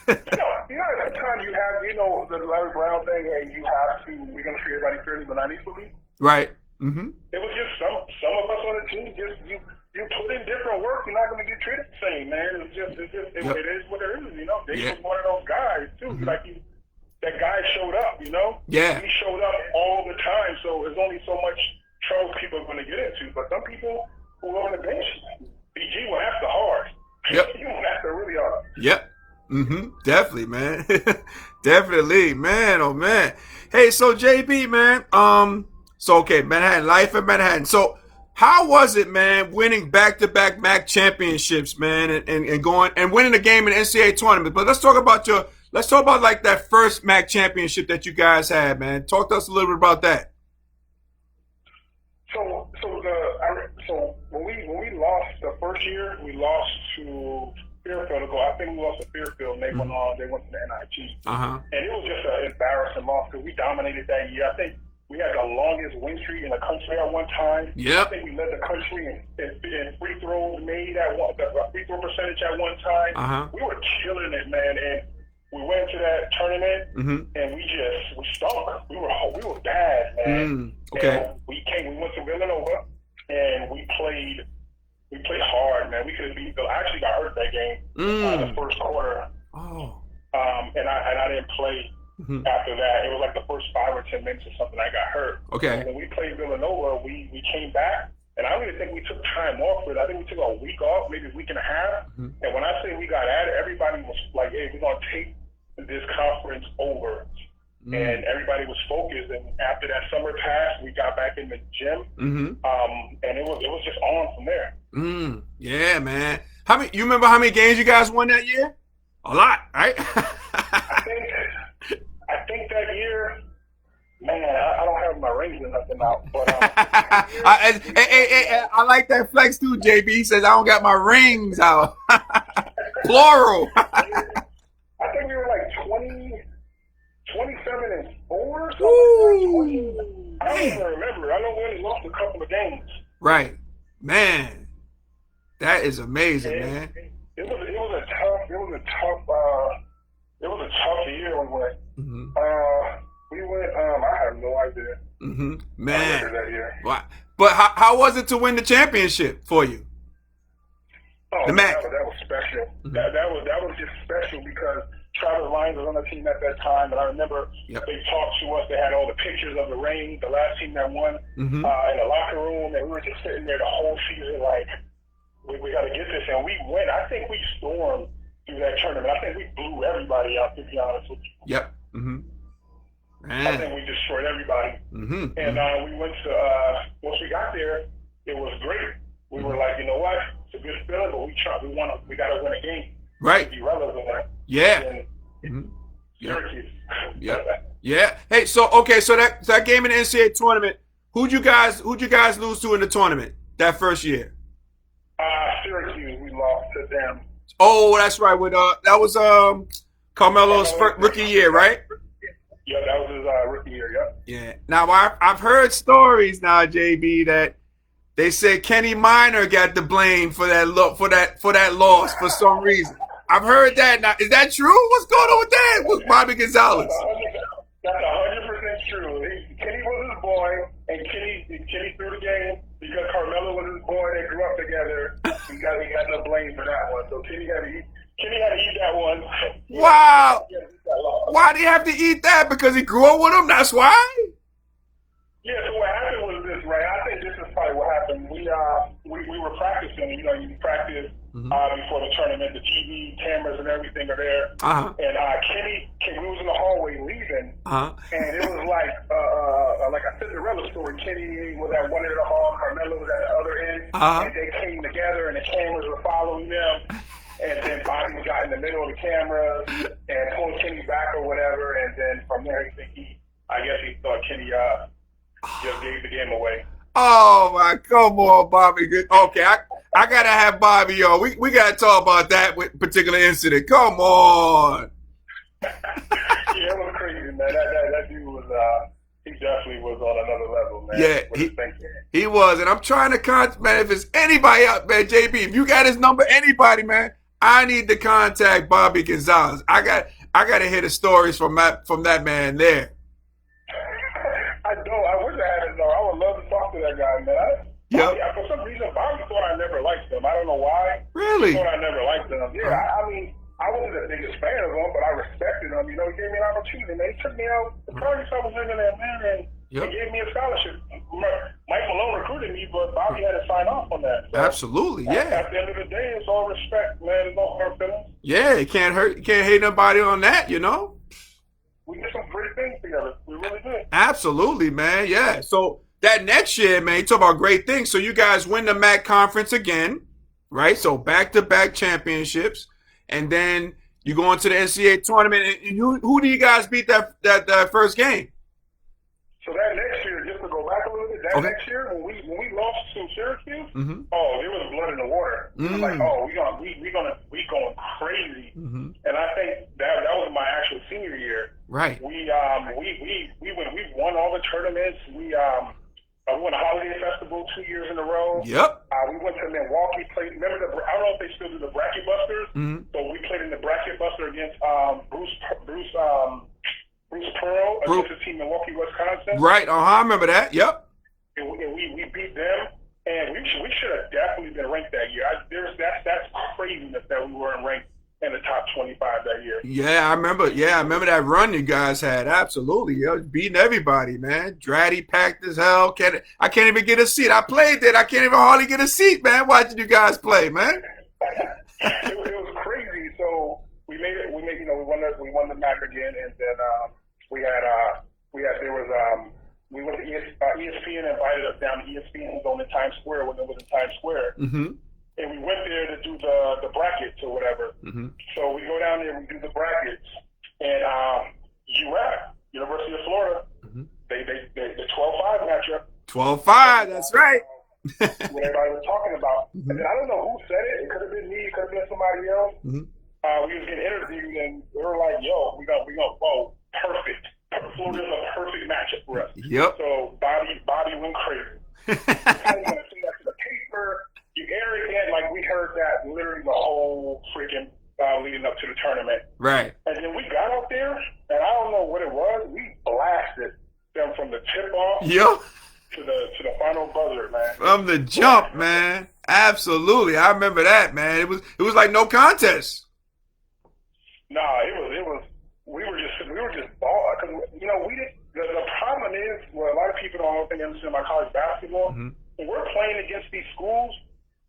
Sometimes you have, the Larry Brown thing, and we're going to treat everybody fairly, but not equally. Right. It was just some of us on the team, you put in different work, you're not going to get treated the same, man. It is what it is, Dave was one of those guys, too. That guy showed up, Yeah. He showed up all the time, so there's only so much trouble people are going to get into. But some people who are on the bench, BG went after hard. Yep. He went after really hard. Yep. Definitely, man. Definitely, man. Oh, man. Hey, so JB, man. Manhattan, life in Manhattan. So, how was it, man, winning back-to-back MAC championships, man, and going and winning a game in the NCAA tournament? But let's talk about like that first MAC championship that you guys had, man. Talk to us a little bit about that. So when we lost the first year, we lost to Fairfield. I think we lost to Fairfield, and they went to the NIT. And it was just an embarrassing loss because we dominated that year. I think we had the longest win streak in the country at one time. Yep. I think we led the country in free throws made the free throw percentage at one time. We were killing it, man. And we went to that tournament, and we stunk. We were bad, man. Okay. And we went to Villanova, and we played We played hard, man. We could have beat Bill. I actually got hurt that game the first quarter. Oh. And I didn't play after that. It was like the first 5 or 10 minutes or something. I got hurt. Okay. And when we played Villanova, we came back, and I don't even think we took time off for it. I think we took a week off, maybe a week and a half. And when I say we got at it, everybody was like, "Hey, we're gonna take this conference over." And everybody was focused. And after that summer passed, we got back in the gym, and it was just on from there. Yeah, man. You remember how many games you guys won that year? A lot, right? I think that year, man, I don't have my rings or nothing out. But I like that flex too, JB. He says I don't got my rings out. Plural. I think we were like 27-4 or something. I don't even remember. I know we only lost a couple of games. Right, man. That is amazing, man. It was a tough year we went. We went. I have no idea. Man. I remember that year. Wow. But how was it to win the championship for you? Oh, the MAC. That was special. That was just special because Travis Lyons was on the team at that time, and I remember they talked to us. They had all the pictures of the ring, the last team that won, in the locker room, and we were just sitting there the whole season like, we got to get this, and we went. I think we stormed through that tournament. I think we blew everybody out, to be honest with you. Yep. I think we destroyed everybody. And we went to, once we got there, it was great. We were like, you know what? It's a good feeling, but we got to win a game. Right. To be relevant. Yeah. Syracuse. Yeah. Hey, so that game in the NCAA tournament, who'd you guys lose to in the tournament that first year? Syracuse, we lost to them. Oh, that's right. With that was Carmelo's rookie year, right? Yeah, that was his rookie year. Yep. Yeah. Now I've heard stories now, JB, that they said Kenny Minor got the blame for that loss for some reason. I've heard that. Now, is that true? What's going on with that? With Bobby Gonzalez? That's 100% true. Kenny was his boy, and Kenny threw the game because Carmelo was his boy. They grew up together. He got no blame for that one. So Kenny had to eat that one. Wow. Why did he have to eat that? Because he grew up with him? That's why? Yeah, so what happened was this, right? I think this is probably what happened. We were practicing. You know, you practice before the tournament. The TV cameras and everything are there. And Kenny, we was in the hallway leaving, and it was like a Cinderella story. Kenny was at one end of the hall, Carmelo was at the other end, and they came together, and the cameras were following them. And then Bobby got in the middle of the camera and pulled Kenny back or whatever. And then from there, I guess he thought Kenny just gave the game away. Oh my, come on, Bobby. Okay, I gotta have Bobby on. We gotta talk about that particular incident. Come on. Yeah, it was crazy, man. That dude was he definitely was on another level, man. Yeah, he was. And I'm trying to man, if it's anybody out, man, JB, if you got his number, anybody, man, I need to contact Bobby Gonzalez. I gotta hear the stories from that man there. I wish I had his number. I would love to talk to that guy, man. For some reason, Bobby thought I never liked him. I don't know why. Really? He thought I never liked him. Yeah, I mean, I wasn't the biggest fan of him, but I respected him. You know, he gave me an opportunity. Man, he took me out. The party I was in there, man, and he gave me a scholarship. Mike Malone recruited me, but Bobby had to sign off on that. So absolutely, yeah. At the end of the day, it's all respect, man. There's no hard feelings. Yeah, it can't hurt. You can't hate nobody on that, you know. We did some great things together. We really did. Absolutely, man. Yeah. So that next year, man, you talk about great things. So you guys win the MAC conference again, right? So back-to-back championships, and then you go into the NCAA tournament. And who do you guys beat that first game? So that next year, just to go back a little bit, next year when we lost to Syracuse, there was blood in the water. It was like, we going crazy. And I think that was my actual senior year. Right. We won all the tournaments. We won a holiday festival 2 years in a row. Yep. We went to Milwaukee. Remember I don't know if they still do the Bracket Busters. So we played in the Bracket Buster against Bruce Pearl against the team in Milwaukee, Wisconsin. Right. I remember that. Yep. And we beat them, and we should have definitely been ranked that time that year. Yeah, I remember. Yeah, I remember that run you guys had. Absolutely, yo, beating everybody, man. Dratty packed as hell. I can't even get a seat. I played it. I can't even hardly get a seat, man. Watching you guys play, man. It was crazy. So we made it. We won the MAC again, and then we went to ESPN invited us down to ESPN. It was on in Times Square when it was in Times Square. Mm-hmm. And we went there to do the brackets or whatever. Mm-hmm. So we go down there and we do the brackets. And UF, University of Florida, mm-hmm. they 12-5 matchup. 12-5, that's right. What everybody was talking about. Mm-hmm. And then I don't know who said it. It could have been me. It could have been somebody else. Mm-hmm. We was getting interviewed and they were like, yo, we gonna perfect. Florida's a perfect matchup for us. Yep. So Bobby went crazy. I was going to say that to the paper. You arrogant, like we heard that literally the whole freaking leading up to the tournament. Right. And then we got out there, and I don't know what it was. We blasted them from the tip off. Yep. To the final buzzer, man. From the jump, man. Absolutely, I remember that, man. It was like no contest. Nah, it was. We were just ball because we didn't. The problem is, well, a lot of people don't think understand about college basketball. Mm-hmm. When we're playing against these schools,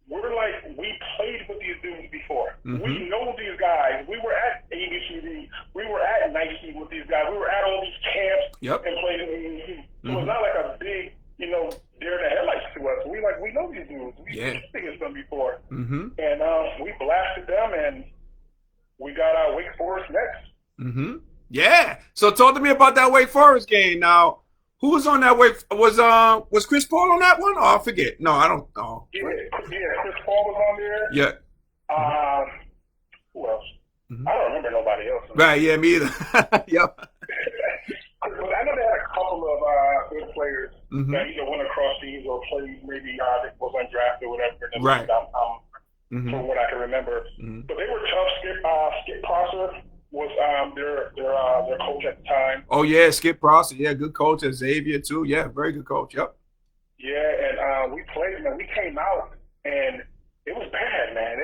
we're like, we played with these dudes before. Mm-hmm. We know these guys. We were at ABCD. We were at Nike with these guys. We were at all these camps and played in ABCD. So it's not like a big, deer in the headlights to us. We know these dudes. We played against them before. Mm-hmm. And we blasted them, and we got Wake Forest next. Mm-hmm. Yeah. So talk to me about that Wake Forest game now. Who was on that was Chris Paul on that one? Oh, I forget. No, I don't know. Yeah, Chris Paul was on there. Yeah. Who else? Mm-hmm. I don't remember nobody else. Right, yeah, me either. Yep. I know they had a couple of good players that either went across seas or played maybe was undrafted or whatever. Right. From what I can remember. Mm-hmm. But they were tough. Skip Prosser was their coach at the time. Oh yeah, Skip Prosser, yeah, good coach at Xavier too. Yeah, very good coach. Yep. Yeah, and we played, man. We came out and it was bad, man.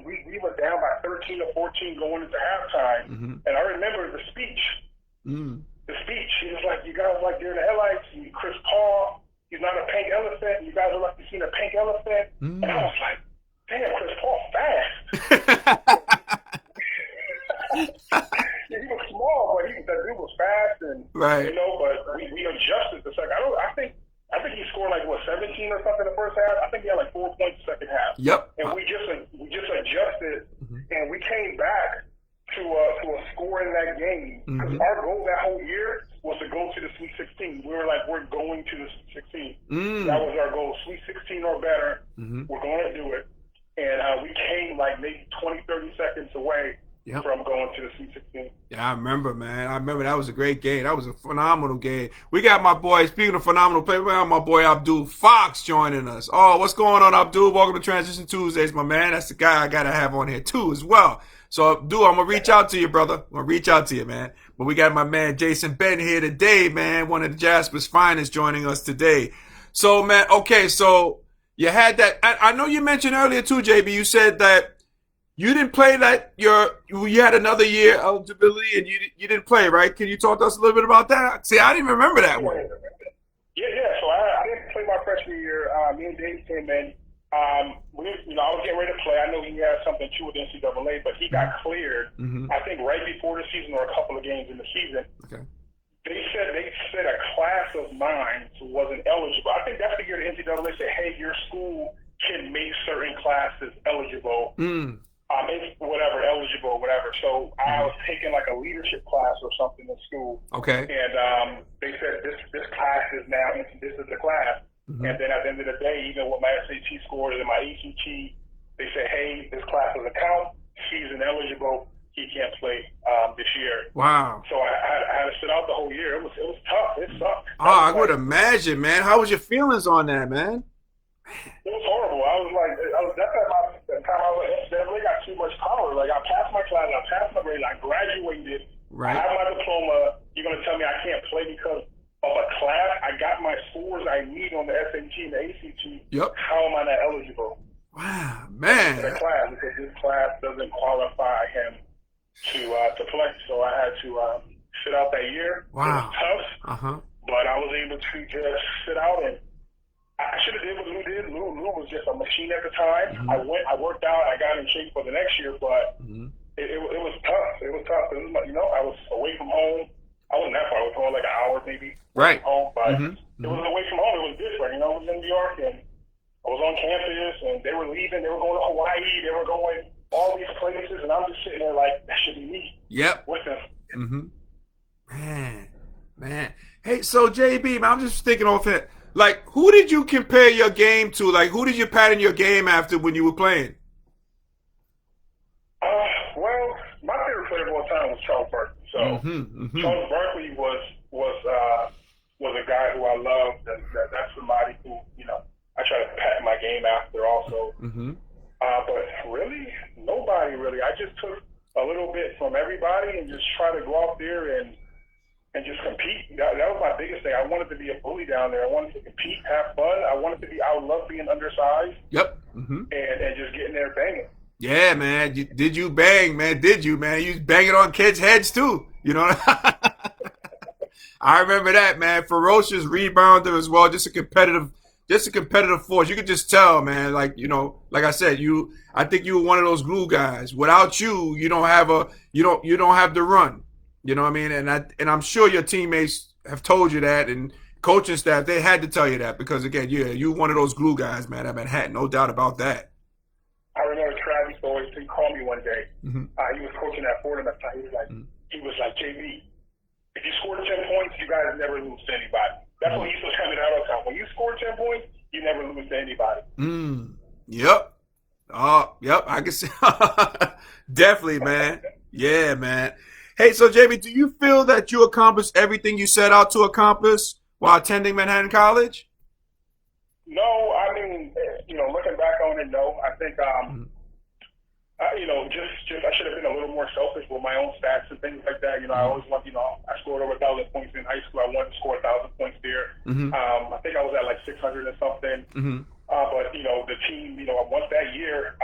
We were down by 13 or 14 going into halftime, and I remember the speech. Mm. The speech, he was like, "You guys are like deer in the headlights. Chris Paul, he's not a pink elephant. You guys are like you seen a pink elephant." Mm. And I was like, "Damn, Chris Paul fast." He was small, but that dude was fast, and right. But we adjusted the second. I think he scored like 17 or something in the first half. I think he had like 4 points the second half. Yep. And we just adjusted, and we came back to a score in that game because our goal that whole year was to go to the Sweet 16. We were like, we're going to the Sweet 16. That was our goal, Sweet 16 or better. We're going to do it, and we came like maybe 20, 30 seconds away. Yep. From going to the Sweet 16. Yeah, I remember, man. I remember that was a great game. That was a phenomenal game. We got my boy, speaking of phenomenal play, we got my boy Abdul Fox joining us. Oh, what's going on, Abdul? Welcome to Transition Tuesdays, my man. That's the guy I got to have on here, too, as well. So, Abdul, I'm going to reach out to you, brother. I'm going to reach out to you, man. But we got my man Jason Benton here today, man. One of the Jasper's finest joining us today. So, man, okay, so you had that. I know you mentioned earlier, too, JB, you said that you didn't play that. You had another year eligibility, and you didn't play, right? Can you talk to us a little bit about that? See, I didn't remember that one. Yeah. So I didn't play my freshman year. Me and Dave came in. I was getting ready to play. I know he had something too with NCAA, but he got cleared. I think right before the season or a couple of games in the season. Okay. They said a class of mine wasn't eligible. I think that's the year the NCAA said, "Hey, your school can make certain classes eligible." Eligible, whatever. So I was taking like a leadership class or something in school. Okay. And they said this class is now, this is the class. And then at the end of the day, even with my SAT scores and my ACT, they said, hey, this class doesn't count. He's ineligible. He can't play this year. Wow. So I had to sit out the whole year. It was tough. It sucked. Oh, I would imagine, man. How was your feelings on that, man? It was horrible. That's at the time I was NCAA got too much power. Like I passed my class, I passed my grade, I graduated. Right. I have my diploma. You're gonna tell me I can't play because of a class? I got my scores I need on the SAT and the ACT. Yep. How am I not eligible? Wow, man. For the class, because this class doesn't qualify him to to play. So I had to sit out that year. Wow. It was tough, but I was able to just sit out, and I should have did what Lou did. Lou was just a machine at the time. I worked out, I got in shape for the next year, but it was tough. It was tough. It was, I was away from home. I wasn't that far. I was home like an hour maybe. Right. From home, but it was away from home. It was different. I was in New York, and I was on campus, and they were leaving. They were going to Hawaii. They were going all these places, and I'm just sitting there like, that should be me. Yep. With them. Man. Hey, so JB, man, I'm just thinking off it. Like, who did you compare your game to? Like, who did you pattern your game after when you were playing? Well, my favorite player of all time was Charles Barkley. So Charles Barkley was a guy who I loved, and that's somebody who I try to pattern my game after also. But really, nobody really. I just took a little bit from everybody and just try to go out there and just compete. That was my biggest thing. I wanted to be a bully down there. I wanted to compete, have fun. I love being undersized. Yep. And just getting there banging. Yeah, man. Did you bang, man? Did you, man? You was banging on kids' heads too. I remember that, man. Ferocious rebounder as well. Just a competitive force. You could just tell, man. Like I said, I think you were one of those glue guys. Without you, you don't have the run. You know what I mean? And I'm sure your teammates have told you that, and coaching staff, they had to tell you that, because again, you one of those glue guys, man, at Manhattan, no doubt about that. I remember Travis always called me one day. He was coaching at Fordham at the time. He was like, JB, if you scored 10 points, you guys never lose to anybody. That's what he used to tell me that all the time. When you score 10 points, you never lose to anybody. Yep. Yep. I can see. Definitely, man. Yeah, man. Hey, so JB, do you feel that you accomplished everything you set out to accomplish while attending Manhattan College? No, I mean, looking back on it, no. I think, I should have been a little more selfish with my own stats and things like that. I always want, I scored over 1,000 points in high school. I wanted to score 1,000 points there. I think I was at like 600 or something. But, the team, once that year,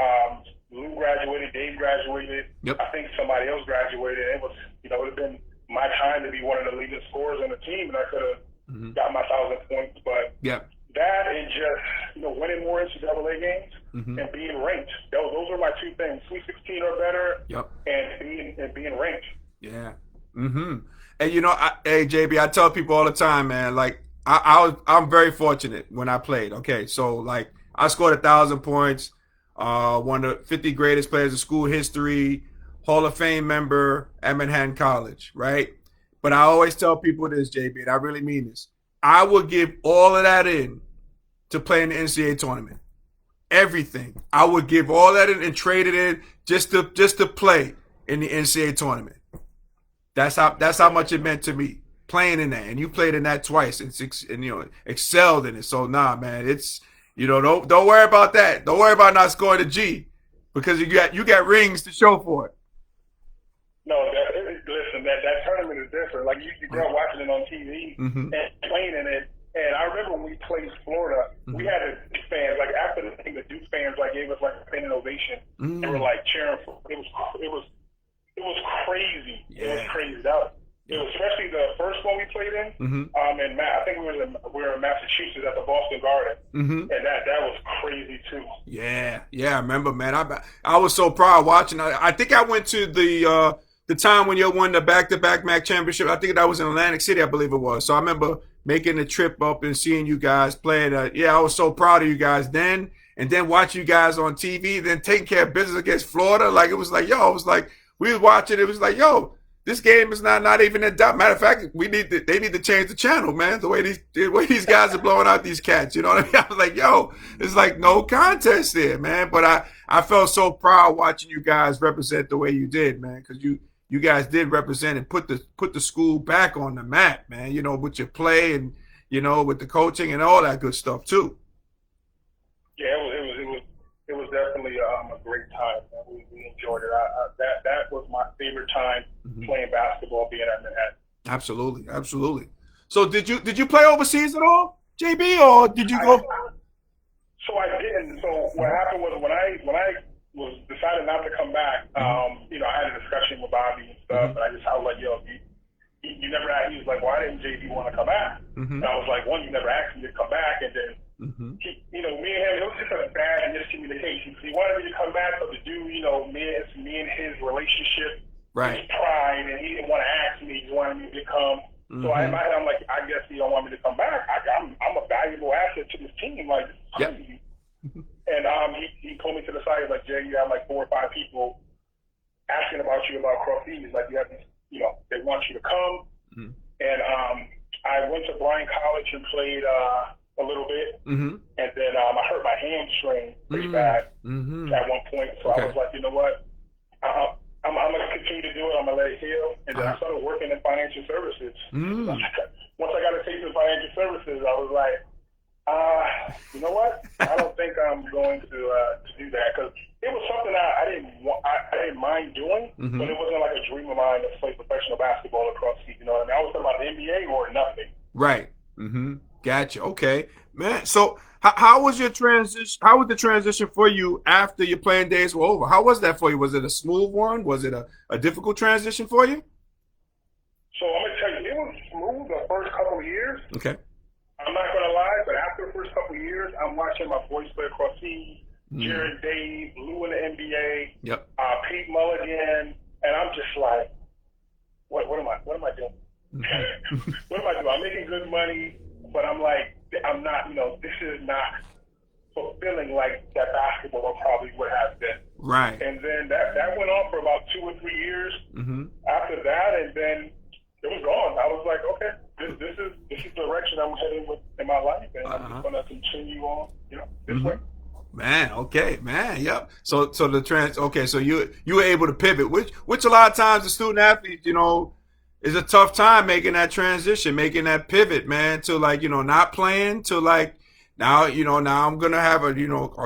Lou graduated, Dave graduated. Yep. I think somebody else graduated. It was, it would have been my time to be one of the leading scorers on the team, and I could have got my 1,000 points. But that and just, winning more NCAA games and being ranked. Those are my two things. Sweet 16 or better, and being ranked. Yeah. And hey JB, I tell people all the time, man. Like I'm very fortunate when I played. Okay, so like I scored 1,000 points. One of the 50 greatest players in school history, Hall of Fame member at Manhattan College, right? But I always tell people this, JB, and I really mean this. I would give all of that in to play in the NCAA tournament. Everything. I would give all that in and trade it in just to play in the NCAA tournament. That's how much it meant to me, playing in that. And you played in that twice and excelled in it. So nah, man, it's don't worry about that. Don't worry about not scoring a G, because you got rings to show for it. No, listen, that tournament is different. Like you grow up watching it on TV and playing in it. And I remember when we played Florida, we had the Duke fans, like after the thing, the Duke fans gave us like a standing ovation. They were like cheering for it. It was crazy. Yeah. It was crazy. It was especially the first one we played in. And I think we were in Massachusetts at the Boston Garden, and that was crazy too. Yeah, I remember, man. I was so proud watching. I think I went to the time when you won the back-to-back MAC championship. I think that was in Atlantic City, I believe it was. So I remember making the trip up and seeing you guys playing. I was so proud of you guys then, and then watching you guys on TV, then taking care of business against Florida. Like it was like, we was watching. It was like, this game is not even in doubt. Matter of fact, they need to change the channel, man. The way these guys are blowing out these cats, you know what I mean? I was like, it's like no contest there, man. But I felt so proud watching you guys represent the way you did, man, because you guys did represent and put the school back on the map, man. With your play and with the coaching and all that good stuff too. Yeah, it was definitely a great time. We enjoyed it. That was my favorite time playing basketball, being at Manhattan. Absolutely. So did you play overseas at all, JB, or did you go? So I didn't. So what happened was when I was decided not to come back, I had a discussion with Bobby and stuff. And I was like, yo, you never asked. He was like, why didn't JB want to come back? And I was like, one, you never asked me to come back, and then he, me and him, it was just a bad miscommunication. He wanted me to come back, but to do, me and his relationship, his pride, and he didn't want to ask me. He wanted me to come. So in my head, I'm like, I guess he don't want me to come back. I'm a valuable asset to this team. Like, this is crazy. And he pulled me to the side. He's like, Jay, you have like 4 or 5 people asking about you about Crawfish. Like, you have these, they want you to come. And I went to Bryan College and played a little bit. And then I hurt my hamstring pretty bad at one point. So I was like, you know what? I'm going to continue to do it. I'm going to let it heal. And then I started working in financial services. Once I got a taste of financial services, I was like, you know what? I don't think I'm going to do that, because it was something I didn't mind doing, but it wasn't like a dream of mine to play professional basketball across the, I was talking about the NBA or nothing. Right. Gotcha. Okay, man. So how was your transition? How was the transition for you after your playing days were over? How was that for you? Was it a smooth one? Was it a difficult transition for you? So I'm gonna tell you, it was smooth the first couple of years. Okay. I'm not gonna lie, but after the first couple of years, I'm watching my boys play across the Jared Dave, Lou in the NBA, Pete Mulligan, and I'm just like, what am I doing? What am I doing? I'm making good money, but I'm like, I'm not, this is not fulfilling like that basketball probably would have been. Right. And then that went on for about 2 or 3 years after that, and then it was gone. I was like, okay, this is the direction I'm heading with in my life, and I'm just gonna continue on, this way. Man, okay, man, yep. So so you were able to pivot, which a lot of times the student athlete, is a tough time making that transition, making that pivot, man, to like, not playing to like now, now I'm gonna have a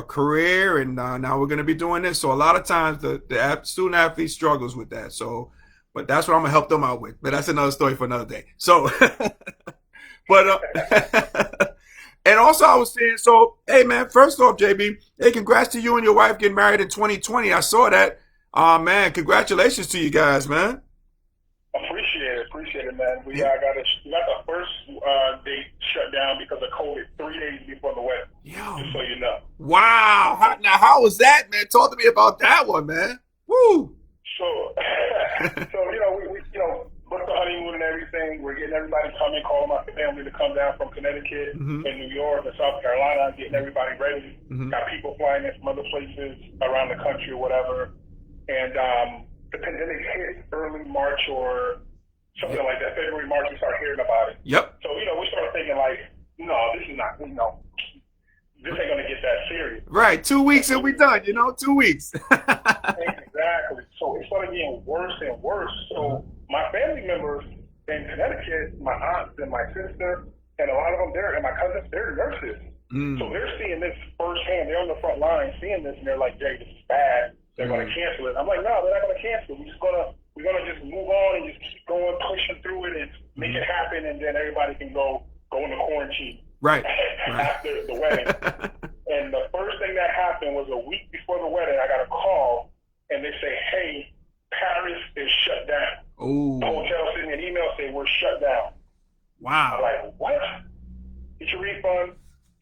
career, and now we're gonna be doing this. So a lot of times the student athlete struggles with that. So, but that's what I'm gonna help them out with. But that's another story for another day. So, but and also I was saying, so hey man, first off, JB, hey, congrats to you and your wife getting married in 2020. I saw that. Man, congratulations to you guys, man. Appreciate it, man. We got the first date shut down because of COVID 3 days before the wedding. Just so you know. Wow. How was that, man? Talk to me about that one, man. Woo. Sure. So we booked the honeymoon and everything. We're getting everybody coming, calling my family to come down from Connecticut and New York and South Carolina, getting everybody ready. Got people flying in from other places around the country or whatever. And the pandemic hit early March or something like that. February, March, we started hearing about it. Yep. So, we started thinking like, no, this is not, this ain't going to get that serious. Right. 2 weeks and we done, 2 weeks. Exactly. So it started getting worse and worse. So my family members in Connecticut, my aunts and my sister, and a lot of them there, and my cousins, they're nurses. So they're seeing this firsthand. They're on the front line seeing this, and they're like, Jay, this is bad. They're going to cancel it. I'm like, no, they're not going to cancel it. We're gonna just move on and just keep going, pushing through it, and make it happen, and then everybody can go into quarantine. Right. After the wedding. And the first thing that happened was a week before the wedding, I got a call, and they say, hey, Paris is shut down. Ooh. The hotel sent me an email saying we're shut down. Wow. I'm like, what? Get your refund,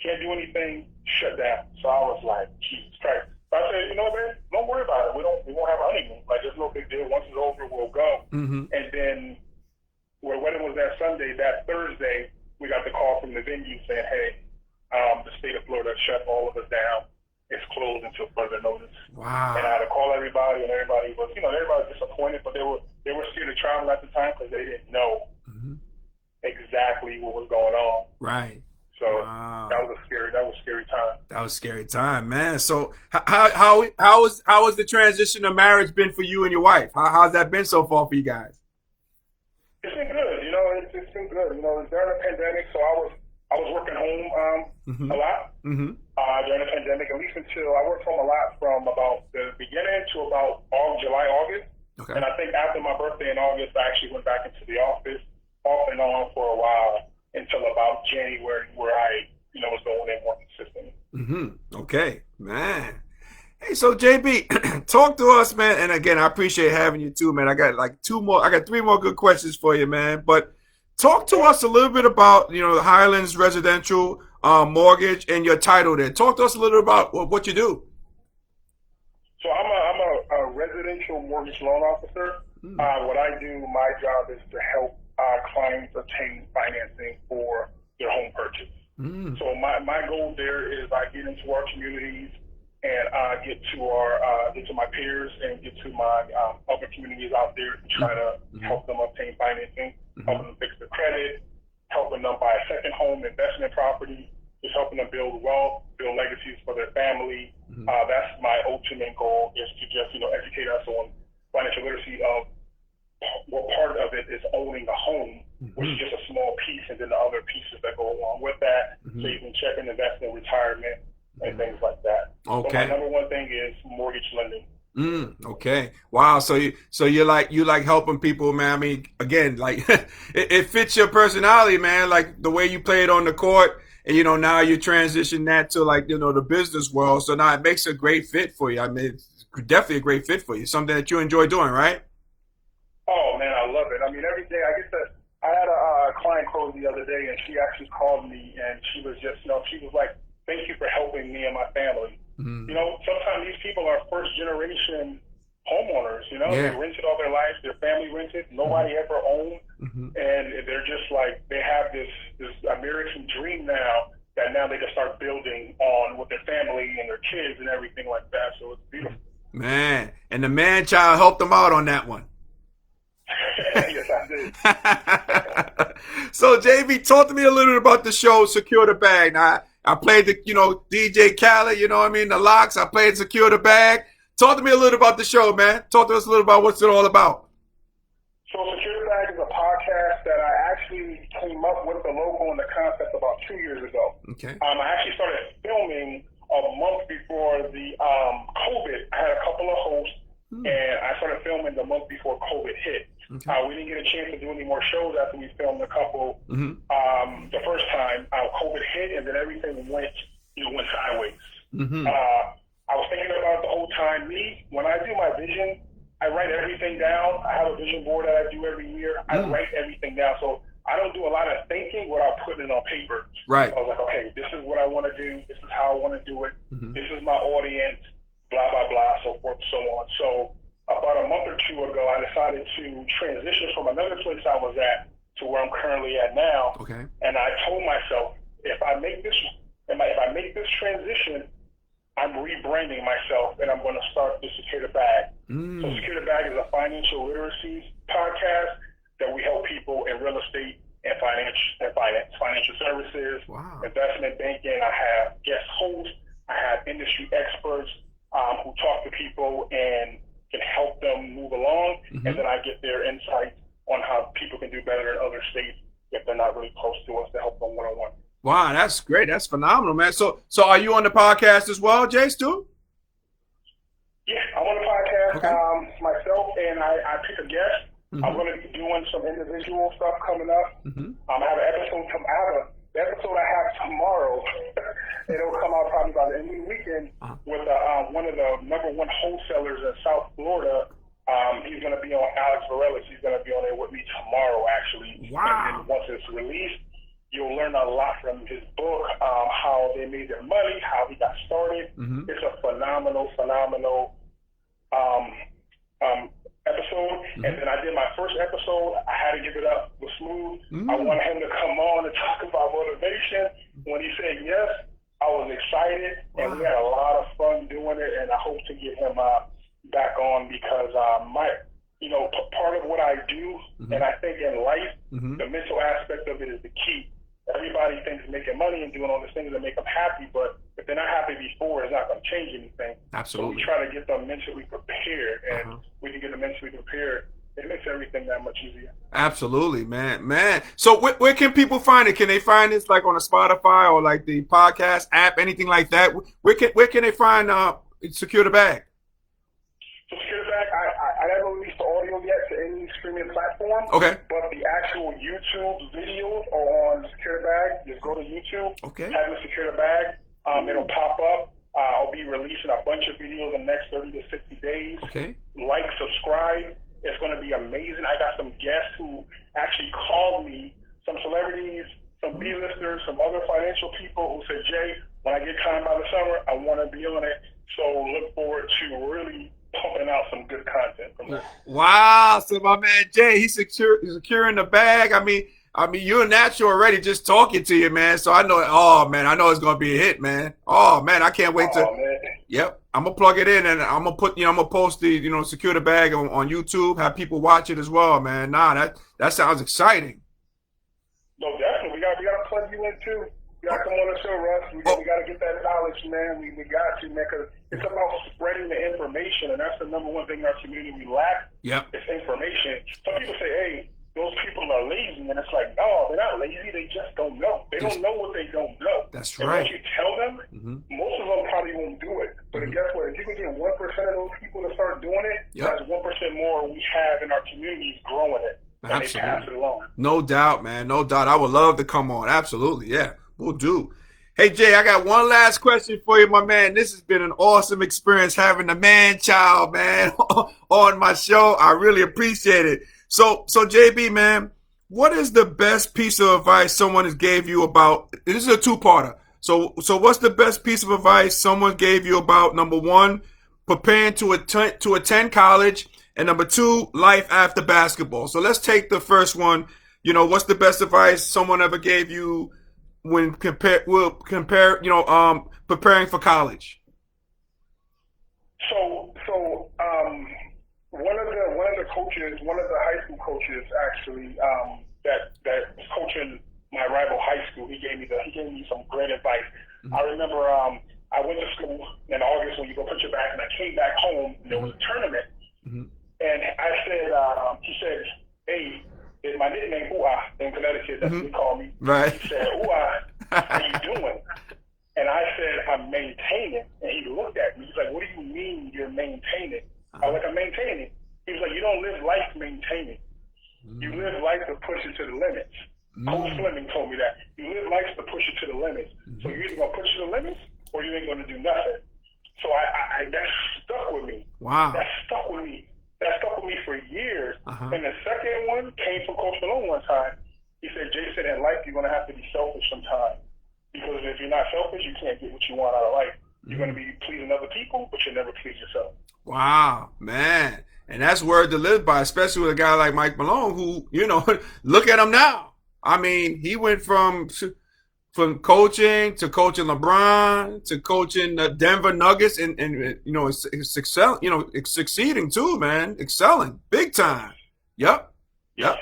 can't do anything, shut down. So I was like, Jesus Christ. I said, man, don't worry about it. We won't have a honeymoon. Like, there's no big deal. Once it's over, we'll go. And then, where wedding was that Sunday, that Thursday, we got the call from the venue saying, hey, the state of Florida shut all of us down. It's closed until further notice. Wow. And I had to call everybody, and everybody was, everybody was disappointed, but they were scared to travel at the time because they didn't know exactly what was going on. Right. So that was a scary time. That was a scary time, man. So how has the transition of marriage been for you and your wife? How's that been so far for you guys? It's been good, it's been good. During the pandemic, so I was working home a lot during the pandemic, at least until I worked home a lot from about the beginning to about July, August. Okay. And I think after my birthday in August, I actually went back into the office off and on for a while until about January, where I was going in more consistently. Okay, man. Hey, so JB, talk to us, man. And again, I appreciate having you too, man. I got like I got three more good questions for you, man. But talk to us a little bit about, the Highlands Residential Mortgage and your title there. Talk to us a little about what you do. So I'm a residential mortgage loan officer. What I do, my job is to help clients obtain financing for their home purchase. So my goal there is I get into our communities and get to my peers and get to my other communities out there to try to help them obtain financing, helping them fix their credit, helping them buy a second home, investment property, just helping them build wealth, build legacies for their family. That's my ultimate goal, is to just educate us on financial literacy of what part of it is owning a home, which is just a small piece, and then the other pieces that go along with that, saving, checking, investing, retirement, and things like that. Okay. So my number one thing is mortgage lending. Okay. Wow. So you like helping people, man. I mean, again, like it fits your personality, man. Like the way you play it on the court, and now you transition that to like the business world. So now it makes a great fit for you. I mean, it's definitely a great fit for you. Something that you enjoy doing, right? Oh man, I love it. I mean, every day I get to. I had a client close the other day, and she actually called me, and she was just, she was like, "Thank you for helping me and my family." Sometimes these people are first generation homeowners. They rented all their life, their family rented, nobody ever owned, and they're just like, they have this American dream now that now they can start building on with their family and their kids and everything like that. So it's beautiful. Man, and the man child helped them out on that one. Yes, I did. So JB, talk to me a little bit about the show Secure the Bag. Now, I played the, DJ Khaled, the locks. I played Secure the Bag. Talk to me a little about the show, man. Talk to us a little about what's it all about. So Secure the Bag is a podcast that I actually came up with the logo and the concept about 2 years ago. Okay. I actually started filming a month before the COVID. I had a couple of hosts, and I started filming the month before COVID hit. Okay. We didn't get a chance to do any more shows after we filmed a couple. The first time COVID hit, and then everything went sideways. I was thinking about the whole time. When I do my vision, I write everything down. I have a vision board that I do every year. I write everything down. So I don't do a lot of thinking without putting it on paper. Right. I was like, okay, this is what I want to do. This is how I want to do it. This is my audience, blah, blah, blah, so forth, so on. So about a month or two ago, I decided to transition from another place I was at to where I'm currently at now. Okay. And I told myself, if I make this transition, I'm rebranding myself, and I'm going to start the Secure the Bag. So Secure the Bag is a financial literacy podcast that we help people in real estate and financial services, investment banking. I have guest hosts. I have industry experts who talk to people and can help them move along, and then I get their insights on how people can do better in other states if they're not really close to us, to help them one-on-one. Wow, that's great. That's phenomenal, man. So are you on the podcast as well, Jace, too? Yeah, I'm on the podcast myself, and I pick a guest. I'm going to be doing some individual stuff coming up. I have an episode. The episode I have tomorrow. It'll come out probably by the end of the weekend with one of the number one wholesalers in South Florida. He's going to be on Alex Varela. He's going to be on there with me tomorrow, actually. Wow. And once it's released, you'll learn a lot from his book, how they made their money, how he got started. It's a phenomenal episode. And then I did my first episode. I had to give it up with Smooth. I wanted him to come on and talk about motivation. When he said yes, I was excited, and we had a lot of fun doing it, and I hope to get him back on, because part of what I do, and I think in life, the mental aspect of it is the key. Everybody thinks making money and doing all these things that make them happy, but if they're not happy before, it's not going to change anything. Absolutely. So we try to get them mentally prepared, and when you get them mentally prepared, it makes everything that much easier. Absolutely, man. So where can people find it? Can they find this like on a Spotify or like the podcast app, anything like that? Where can they find Secure the Bag? So Secure the Bag, I never released the audio yet to any streaming platform. Okay. But the actual YouTube videos are on Secure the Bag. Just go to YouTube. Okay. Type in Secure the Bag. It'll pop up. I'll be releasing a bunch of videos in the next 30 to 60 days. Okay. Like, subscribe. It's going to be amazing. I got some guests who actually called me, some celebrities, some B-listers, some other financial people who said, Jay, when I get time by the summer, I want to be on it. So look forward to really pumping out some good content from this. Wow. So my man Jay, he's securing the bag. I mean, you're natural already just talking to you, man. So I know, oh man, I know it's gonna be a hit, man. Oh man, I can't wait to. Man. Yep, I'm gonna plug it in and I'm gonna put, I'm gonna post the, secure the bag on YouTube, have people watch it as well, man. Nah, that sounds exciting. No, definitely. We gotta plug you in too. You gotta come on the show, Russ. We gotta get that knowledge, man. We got to, man, because it's about spreading the information, and that's the number one thing in our community we lack. Yep. It's information. Some people say, hey, those people are lazy, and it's like, no, they're not lazy. They just don't know. They don't know what they don't know. That's and right. Once you tell them, most of them probably won't do it. But guess what? If you can get 1% of those people to start doing it, that's 1% more we have in our communities growing it. And Absolutely. they pass it along. No doubt, man. No doubt. I would love to come on. Absolutely. Yeah, we'll do. Hey, Jay, I got one last question for you, my man. This has been an awesome experience having the man child, man, on my show. I really appreciate it. So JB, man, what is the best piece of advice someone has gave you about, this is a two-parter. So what's the best piece of advice someone gave you about, number one, preparing to attend college, and number two, life after basketball? So let's take the first one. What's the best advice someone ever gave you when preparing for college? So one of the coaches, one of the high school coaches actually, that was coaching my rival high school, he gave me some great advice. I remember I went to school in August when you go put your back, and I came back home and there was a tournament. And I said, he said, hey, it's my nickname, Ooh-Ah, in Connecticut, that's what they call me. Right. He said, Ooh-Ah, how you doing? And I said, I'm maintaining. And he looked at me. He's like, what do you mean you're maintaining? I was like, I'm maintaining. He was like, you don't live life maintaining. You live life to push it to the limits. Coach Fleming told me that. You live life to push it to the limits. So you're either going to push it to the limits or you ain't going to do nothing. So that stuck with me. Wow. That stuck with me. That stuck with me for years. And the second one came from Coach Malone one time. He said, Jason, in life, you're going to have to be selfish sometimes. Because if you're not selfish, you can't get what you want out of life. You're going to be pleasing other people, but you'll never please yourself. Wow, man. And that's word to live by, especially with a guy like Mike Malone, who, look at him now. I mean, he went from coaching to coaching LeBron to coaching the Denver Nuggets, and it's succeeding too, man, excelling big time. Yep. He'll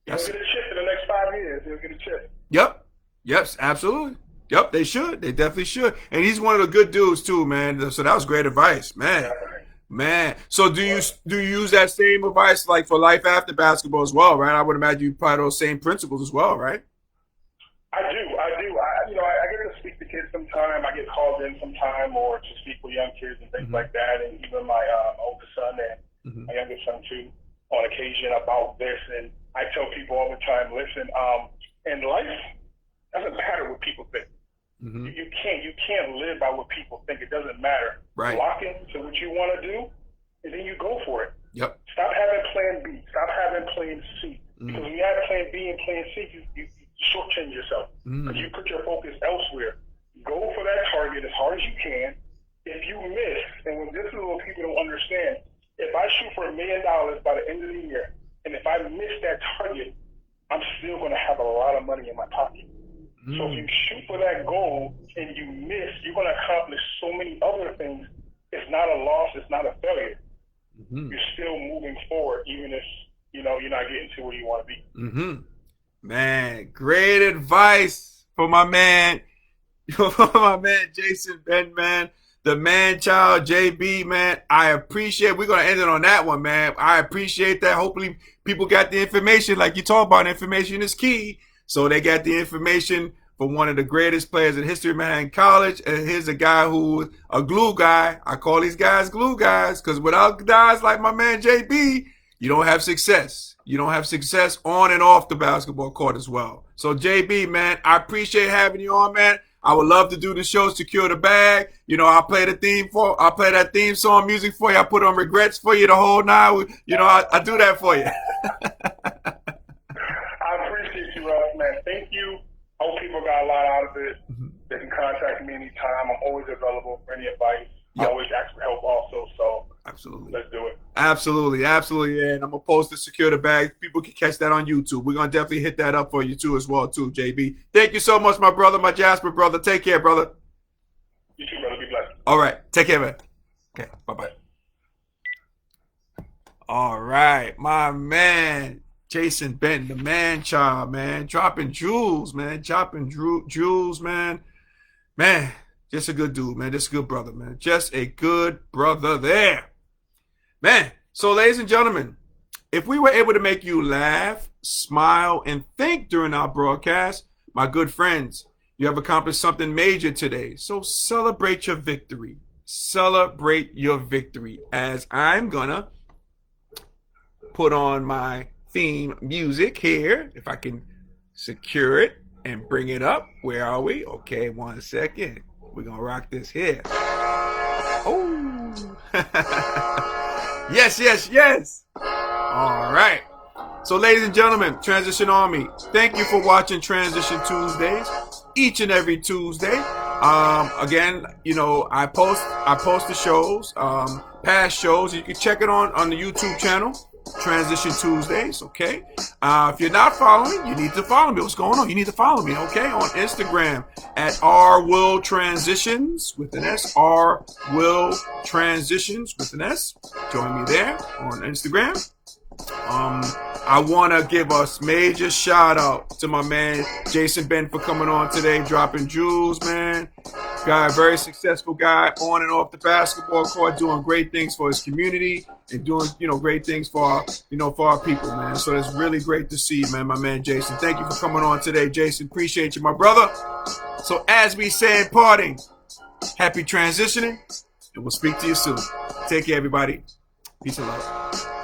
get a chip in the next 5 years. He'll get a chip. Yep. Yes, absolutely. Yep, they should. They definitely should. And he's one of the good dudes too, man. So that was great advice, man. Man. So do you use that same advice like for life after basketball as well, right? I would imagine you apply those same principles as well, right? I do. I get to speak to kids sometime. I get called in sometime or to speak with young kids and things like that. And even my oldest son and my youngest son too, on occasion about this. And I tell people all the time, listen, in life, doesn't matter what people think. You can't live by what people think. It doesn't matter. Right. Lock into what you want to do, and then you go for it. Yep. Stop having plan B. Stop having plan C. Because when you have plan B and plan C, you shortchange yourself. Because you put your focus elsewhere. Go for that target as hard as you can. If you miss, and when this is what people don't understand, if I shoot for $1 million by the end of the year, and if I miss that target, I'm still going to have a lot of money in my pocket. So if you shoot for that goal and you miss, you're going to accomplish so many other things. It's not a loss. It's not a failure. You're still moving forward, even if you're not getting to where you want to be. Man, great advice for my man, Jason Benton, man. The man child, JB, man. I appreciate. We're gonna end it on that one, man. I appreciate that. Hopefully, people got the information. Like you talk about, information is key. So they got the information from one of the greatest players in history, man, in college. And here's a guy who, a glue guy. I call these guys glue guys because without guys like my man JB, you don't have success. You don't have success on and off the basketball court as well. So JB, man, I appreciate having you on, man. I would love to do the show, secure the bag. You know, I'll play that theme song music for you. I put on regrets for you the whole night. You know, I do that for you. I appreciate you, man. Thank you. I hope people got a lot out of it. They can contact me anytime. I'm always available for any advice. Yep. I always ask for help also. So absolutely, let's do it. Absolutely. Yeah, and I'm gonna post the secure the bag. People can catch that on YouTube. We're gonna definitely hit that up for you too, as well, too, JB. Thank you so much, my brother, my Jasper brother. Take care, brother. You too, brother. Be blessed. All right, take care, man. Okay, bye. All right, my man, Jason Benton, the man child, man, dropping jewels, man, jewels, man. Just a good dude, man. Just a good brother, man. Just a good brother there. Man, so ladies and gentlemen, if we were able to make you laugh, smile, and think during our broadcast, my good friends, you have accomplished something major today. So celebrate your victory. Celebrate your victory, as I'm gonna put on my theme music here, if I can secure it and bring it up. Where are we? Okay, 1 second. We're going to rock this here. Oh. Yes. All right. So, ladies and gentlemen, Transition Army, thank you for watching Transition Tuesdays each and every Tuesday. Again, you know, I post the shows, past shows. You can check it on the YouTube channel. Transition Tuesdays, okay? If you're not following, you need to follow me. What's going on? You need to follow me, okay? On Instagram at rwilltransitions with an S. rwilltransitions with an S. Join me there on Instagram. I want to give a major shout out to my man Jason Benton for coming on today, dropping jewels, man. Guy, very successful guy on and off the basketball court, doing great things for his community and doing, you know, great things for our, for our people, man. So it's really great to see, man, my man Jason. Thank you for coming on today, Jason. Appreciate you, my brother. So as we say in parting, happy transitioning, and we'll speak to you soon. Take care, everybody. Peace and love.